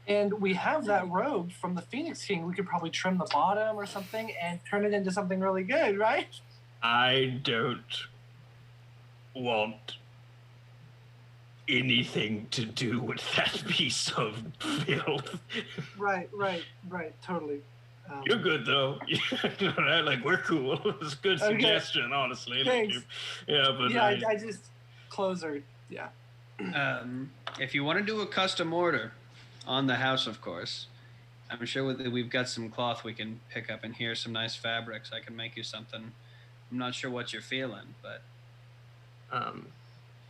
And we have that robe from the Phoenix King. We could probably trim the bottom or something and turn it into something really good, right? I don't want anything to do with that piece of filth. Right, totally. You're good though. We're cool. It's a good suggestion, honestly. Thanks. But I just closer. Yeah. If you want to do a custom order on the house, of course, I'm sure we've got some cloth we can pick up in here, some nice fabrics. I can make you something. I'm not sure what you're feeling, but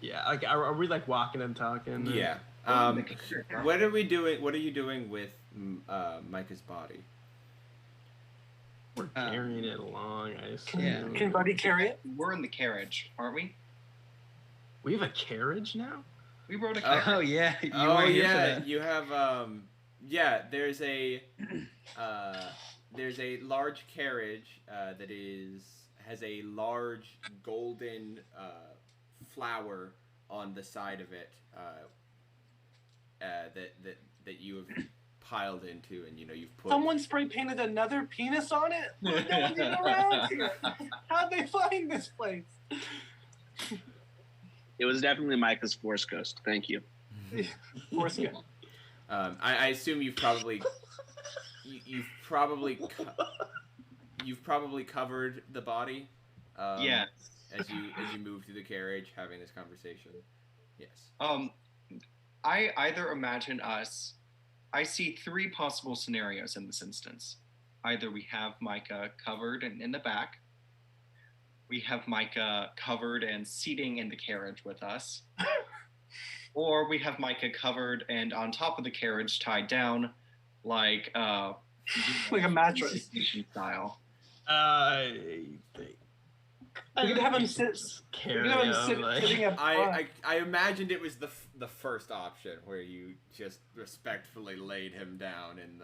yeah. Are we walking and talking? Yeah. What are we doing? What are you doing with Micah's body? We're carrying it along, I assume. Can Buddy carry it? We're in the carriage, aren't we? We have a carriage now? We rode a carriage. Oh yeah. You have there's a large carriage that has a large golden flower on the side of it that you have piled into, and you've put. Someone spray painted another penis on it. No one's even around here. How'd they find this place? It was definitely Micah's Force Ghost. Thank you. Force Ghost. I assume you've probably covered the body. Yes. As you move through the carriage, having this conversation. Yes. I either imagine us. I see three possible scenarios in this instance. Either we have Micah covered and in the back. We have Micah covered and seating in the carriage with us. Or we have Micah covered and on top of the carriage tied down like a mattress style. I think You could have him sit. Carry You could have him him, sitting up front. I imagined it was the first option where you just respectfully laid him down in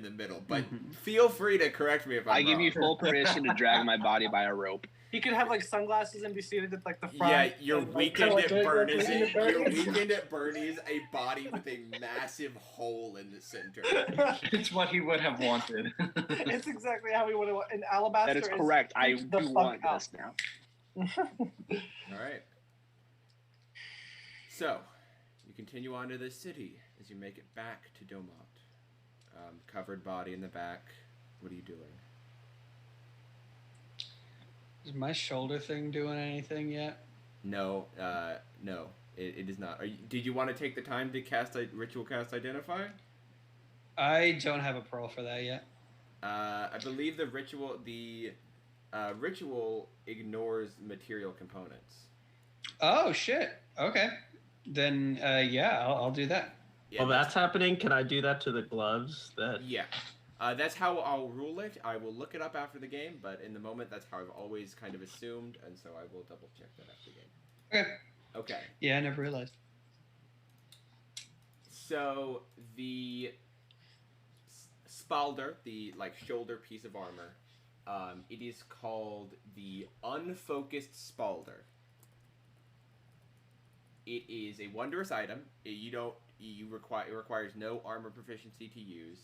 the middle. But feel free to correct me if I'm wrong. I give you full permission to drag my body by a rope. He could have like sunglasses and be seated at like the front. Yeah, you're and, weakened like, at Bernie's. Bernie's. You're weakened at Bernie's, a body with a massive hole in the center. It's what he would have wanted. It's exactly how we would have. An alabaster. That is correct. I the do fuck want out. this now. All right. So, you continue on to the city as you make it back to Domont. Covered body in the back. What are you doing? Is my shoulder thing doing anything yet? No, no, it is not. Did you want to take the time to cast a ritual cast Identify? I don't have a pearl for that yet. I believe the ritual ignores material components. Oh shit. Okay. Then yeah, I'll do that. Yeah, Well, that's happening. Can I do that to the gloves? Yeah. That's how I'll rule it. I will look it up after the game, but in the moment, that's how I've always kind of assumed, and so I will double check that after the game. Okay. Okay. Yeah, I never realized. So the Spaulder, the shoulder piece of armor, it is called the Unfocused Spaulder. It is a wondrous item. It requires no armor proficiency to use.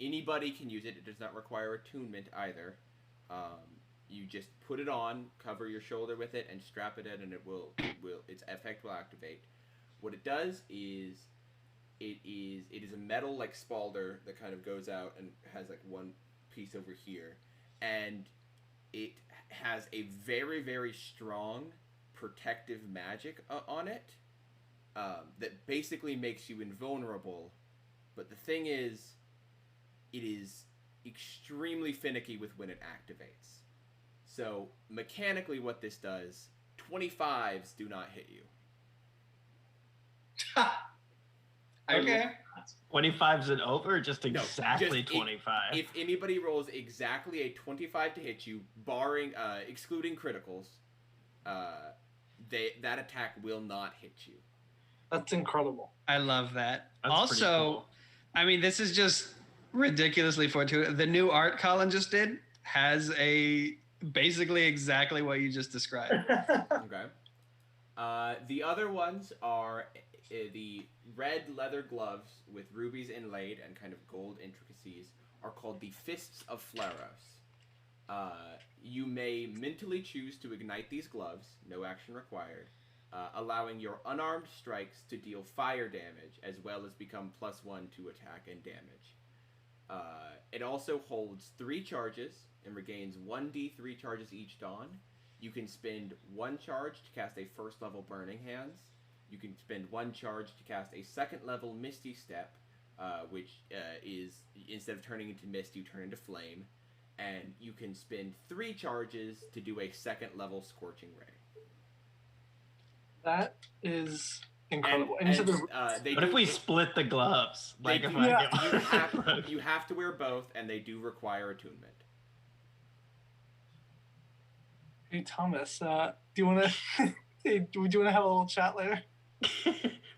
Anybody can use it. It does not require attunement either. You just put it on, cover your shoulder with it, and strap it in, and its effect will activate. What it does is, it is a metal Spaulder that kind of goes out and has one piece over here, and it has a very, very strong protective magic on it that basically makes you invulnerable. But the thing is, it is extremely finicky with when it activates. So, mechanically what this does, 25s do not hit you. Okay. 25's and over, or just No, exactly just 25? If anybody rolls exactly a 25 to hit you, excluding criticals, that attack will not hit you. That's incredible. I love that. That's Also, pretty cool. I mean, this is just ridiculously fortuitous. The new art Collin just did has basically exactly what you just described. Okay. The other ones are the red leather gloves with rubies inlaid and kind of gold intricacies are called the Fists of Flaros. You may mentally choose to ignite these gloves, no action required, allowing your unarmed strikes to deal fire damage as well as become +1 to attack and damage. It also holds 3 charges and regains 1d3 charges each dawn. You can spend 1 charge to cast a first level Burning Hands. You can spend 1 charge to cast a second level Misty Step, which is, instead of turning into mist, you turn into flame. And you can spend 3 charges to do a second level Scorching Ray. That is incredible. And What if we split the gloves? They If do, I get you have to wear both, and they do require attunement. Hey Thomas, do you want to? Hey, do you want to have a little chat later?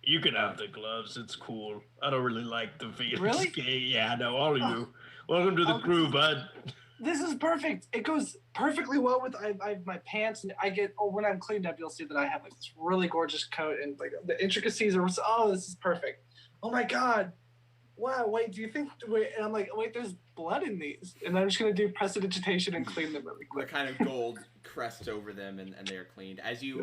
You can have the gloves. It's cool. I don't really like the feelings. Really? Yeah, no, all of you. Welcome to the crew, bud. This is perfect. It goes perfectly well with I have my pants, and I get when I'm cleaned up, you'll see that I have this really gorgeous coat, and the intricacies are. Oh, this is perfect. Oh my god. Wow. Wait. Do you think? Wait. And I'm like, wait. There's blood in these, and I'm just gonna do prestidigitation and clean them really The quick. kind of gold crests over them, and they are cleaned. As you,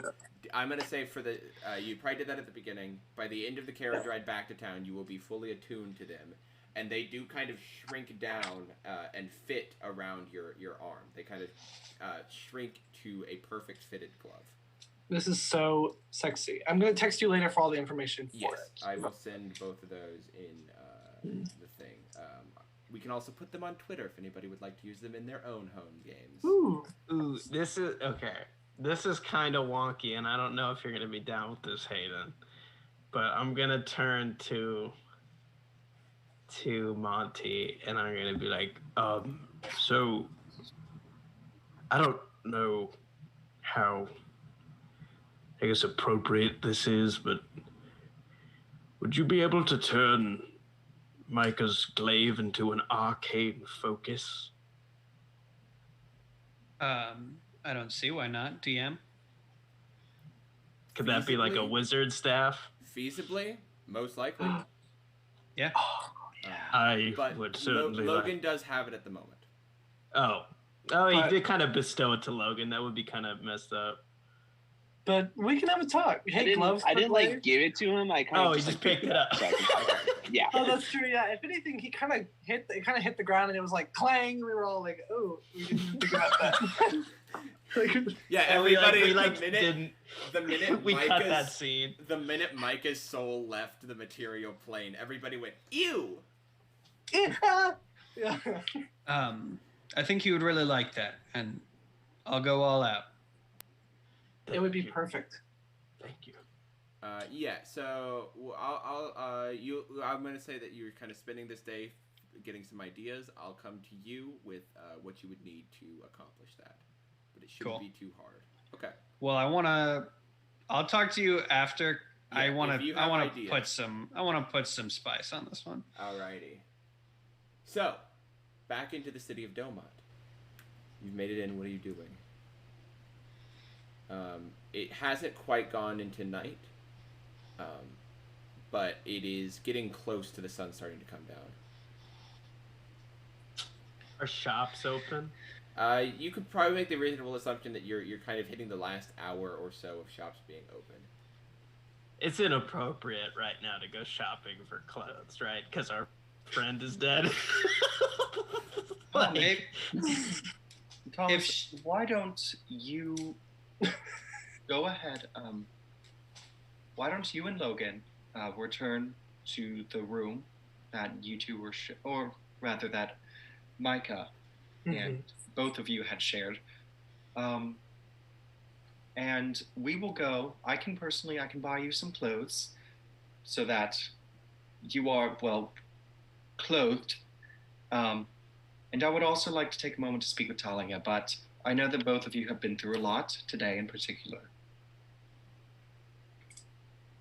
I'm gonna say for the you probably did that at the beginning. By the end of the carriage ride back to town, you will be fully attuned to them. And they do kind of shrink down and fit around your arm. They kind of shrink to a perfect fitted glove. This is so sexy. I'm gonna text you later for all the information for Yes, it. I will send both of those in the thing. We can also put them on Twitter if anybody would like to use them in their own home games. Ooh. Ooh, this is okay. This is kind of wonky, and I don't know if you're gonna be down with this, Hayden. But I'm gonna turn to Monty, and I'm gonna be like, so I don't know how, I guess, appropriate this is, but would you be able to turn Micah's glaive into an arcane focus? I don't see why not. DM. Could that be like a wizard staff? Feasibly, most likely. Yeah. I But would certainly. Logan does have it at the moment. He did kind of bestow it to Logan. That would be kind of messed up. But we can have a talk. Hey, I didn't like give it to him. I kind of he just picked it up. Yeah. Oh, that's true. Yeah. If anything, he kind of hit the ground, and it was like clang. We were all like, "Oh, we didn't even think about that." Yeah, everybody. We cut that scene. The minute Micah's soul left the material plane, everybody went, "Ew." Yeah. I think you would really like that, and I'll go all out. It would be perfect. Thank you. Yeah. So I'm gonna say that you're kind of spending this day getting some ideas. I'll come to you with what you would need to accomplish that, but it shouldn't be too hard. Okay. Well, I'll talk to you after. Yeah, I want to ideas. put some spice on this one. Alrighty. So, back into the city of Domont. You've made it in. What are you doing? It hasn't quite gone into night, but it is getting close to the sun starting to come down. Are shops open? You could probably make the reasonable assumption that you're kind of hitting the last hour or so of shops being open. It's inappropriate right now to go shopping for clothes, right? Because our friend is dead. Thomas, why don't you go ahead? Why don't you and Logan return to the room that you two were, or rather that Micah and both of you had shared, and we will go. I can buy you some clothes, so that you are well clothed. And I would also like to take a moment to speak with Talia, but I know that both of you have been through a lot today in particular.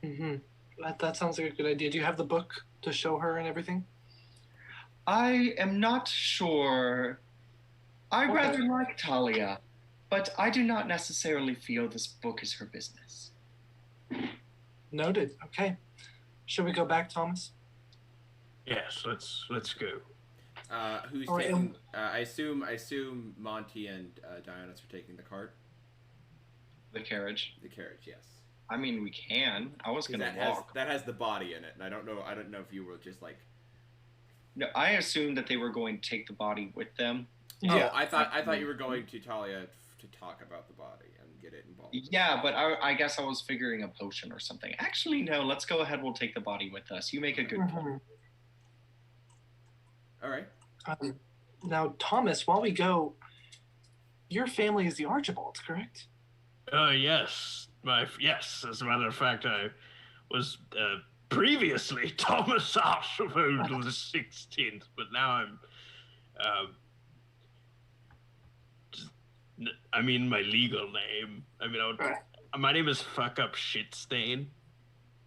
That sounds like a good idea. Do you have the book to show her and everything? I am not sure. I rather like Talia, but I do not necessarily feel this book is her business. Noted. Okay. Should we go back, Thomas? Yes, let's go. Who's taking? I assume Monty and Dionysus are taking the cart. The carriage. The carriage, yes. I mean, we can. I was gonna walk. That has the body in it, and I don't know if you were just like. No, I assumed that they were going to take the body with them. Yeah. Oh, I thought you were going to Talia to talk about the body and get it involved. Yeah, but I guess I was figuring a potion or something. Actually, no. Let's go ahead. We'll take the body with us. You make a good point. All right. Now, Thomas, while we go, your family is the Archibalds, correct? Yes. Yes. As a matter of fact, I was previously Thomas Archibald the 16th, but now I'm. My legal name. My name is Fuck Up Shitstain,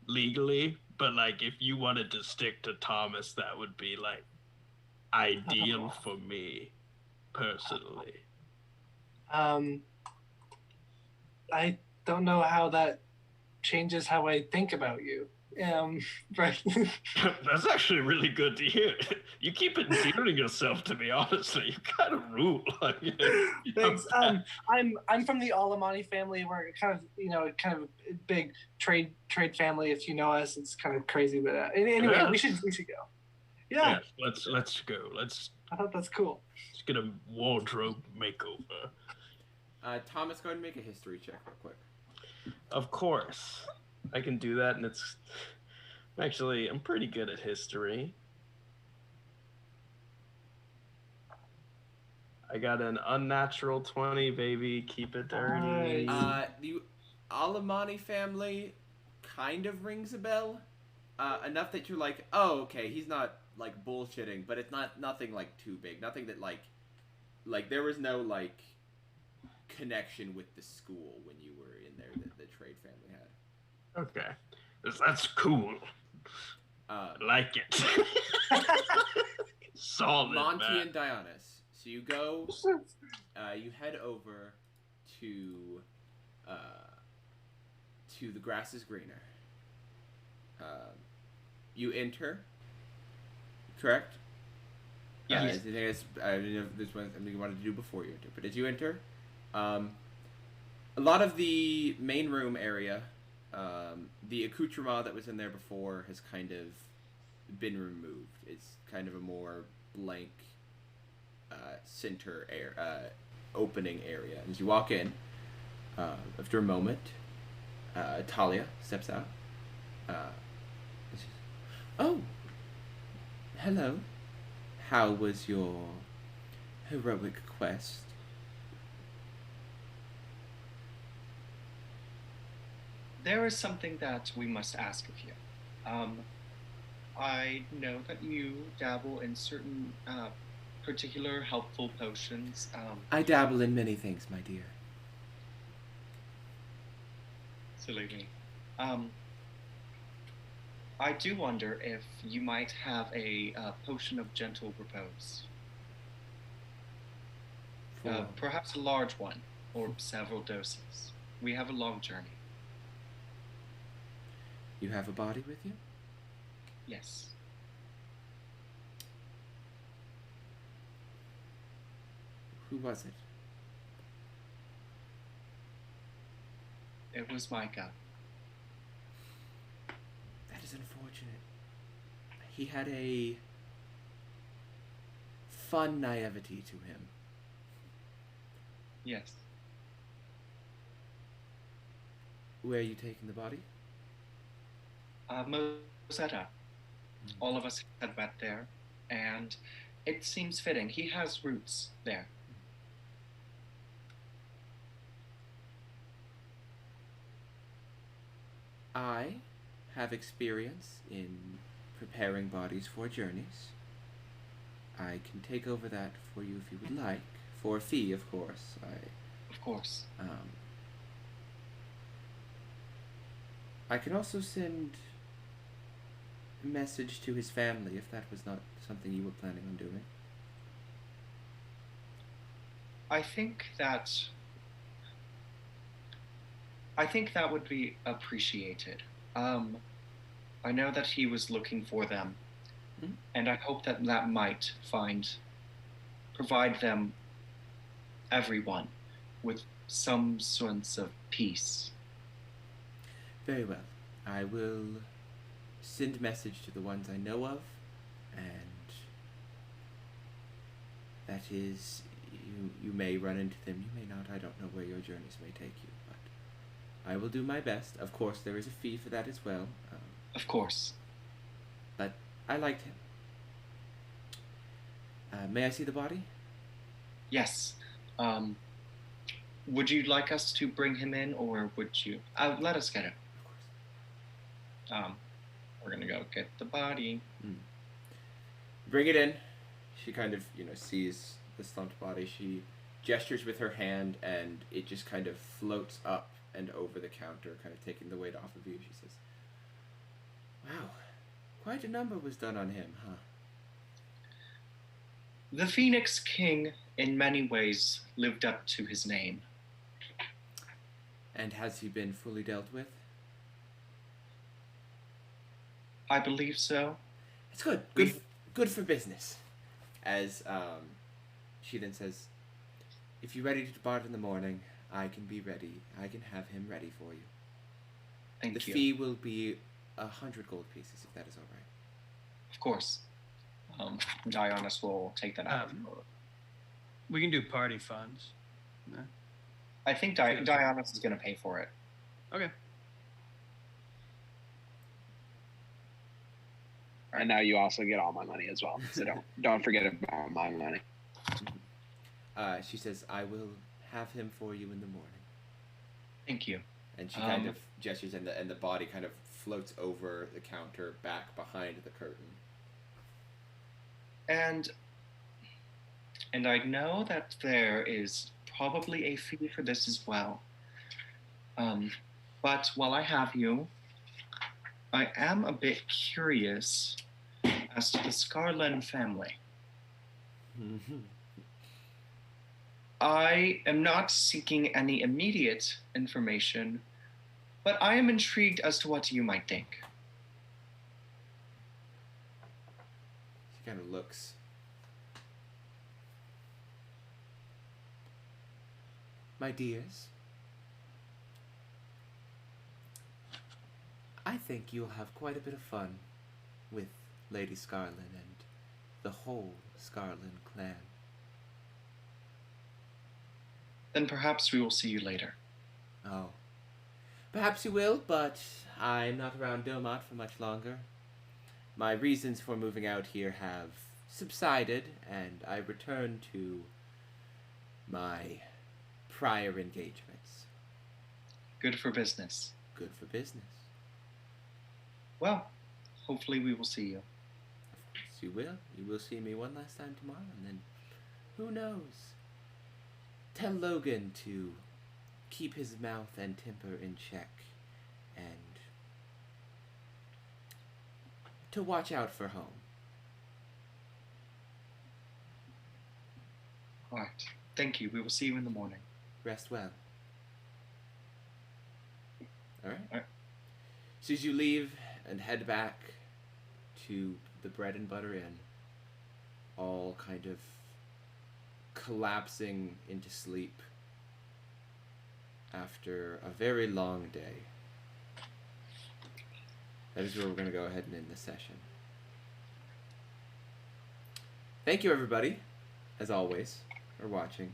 legally. But like, if you wanted to stick to Thomas, that would be like ideal for me, personally. I don't know how that changes how I think about you. Right. That's actually really good to hear. You keep endearing yourself to me, honestly. You kind of rule. Thanks. I'm from the Alamani family. We're kind of a big trade family. If you know us, it's kind of crazy. But anyway, we should go. Yeah. Yes, let's go. I thought that's cool. Let's get a wardrobe makeover. Thomas, go ahead and make a history check real quick. Of course. I can do that, and I'm pretty good at history. I got an unnatural 20, baby. Keep it dirty. The Alamani family kind of rings a bell. Enough that you're like, oh, okay, he's not like bullshitting, but it's nothing like too big. Nothing that like there was no like connection with the school when you were in there that the trade family had. Okay. That's cool. Like it. Solid, Monty man. and Dionysus. So you go, you head over to the grass is greener. You enter, correct? Yes. I don't know if there's something you wanted to do before you enter, but as you enter, a lot of the main room area, the accoutrement that was in there before has kind of been removed. It's kind of a more blank center opening area. As you walk in, after a moment, Talia steps out. And she's, "Oh, hello. How was your heroic quest?" There is something that we must ask of you. I know that you dabble in certain particular helpful potions. I dabble in many things, my dear. Silly me. I do wonder if you might have a potion of gentle repose. Perhaps a large one, or several doses. We have a long journey. You have a body with you? Yes. Who was it? It was Micah. That is unfortunate. He had a fun naivety to him. Yes. Where are you taking the body? Mosetta. All of us had met there, and it seems fitting. He has roots there. I have experience in preparing bodies for journeys. I can take over that for you if you would like, for a fee, of course. Of course. I can also send a message to his family if that was not something you were planning on doing. I think that would be appreciated. I know that he was looking for them, and I hope that might provide them, everyone, with some sense of peace. Very well. I will send a message to the ones I know of, and that is, you may run into them, you may not. I don't know where your journeys may take you, but I will do my best. Of course, there is a fee for that as well. Of course. But I liked him. May I see the body? Yes. Would you like us to bring him in, or would you? Let us get it. Of course. We're gonna go get the body. Bring it in. She kind of, sees the slumped body. She gestures with her hand, and it just kind of floats up and over the counter, kind of taking the weight off of you. She says, "Wow, quite a number was done on him, huh?" The Phoenix King, in many ways, lived up to his name. And has he been fully dealt with? I believe so. It's good. Good for business. As she then says, "If you're ready to depart in the morning, I can be ready. I can have him ready for you. Thank the you. fee will be 100 gold pieces, if that is all right." Of course. Dionysus will take that out. We can do party funds. No? I think Dionysus is going to pay for it. Okay. And now you also get all my money as well. So don't forget about my money. She says, "I will have him for you in the morning." Thank you. And she kind of gestures, and the body kind of floats over the counter back behind the curtain. And I know that there is probably a fee for this as well. But while I have you, I am a bit curious as to the Scarlin family. I am not seeking any immediate information, but I am intrigued as to what you might think. She kind of looks. My dears, I think you'll have quite a bit of fun with Lady Scarlin and the whole Scarlin clan. Then perhaps we will see you later. Oh. Perhaps you will, but I'm not around Dilmont for much longer. My reasons for moving out here have subsided, and I return to my prior engagements. Good for business. Good for business. Well, hopefully we will see you. Of course you will. You will see me one last time tomorrow, and then who knows? Tell Logan to keep his mouth and temper in check, and to watch out for home. All right. Thank you. We will see you in the morning. Rest well. All right. All right. So as you leave and head back to the Bread and Butter Inn, all kind of collapsing into sleep after a very long day. That is where we're going to go ahead and end the session. Thank you, everybody, as always, for watching.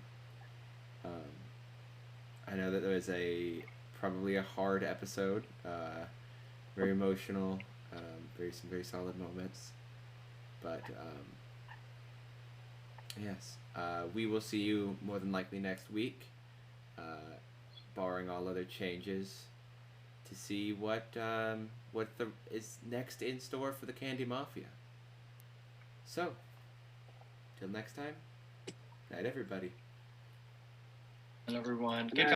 I know that there was probably a hard episode, very emotional, some very solid moments, but yes, we will see you more than likely next week, barring all other changes, to see what is next in store for the Candy Mafia. So, till next time, night everybody. And everyone, Good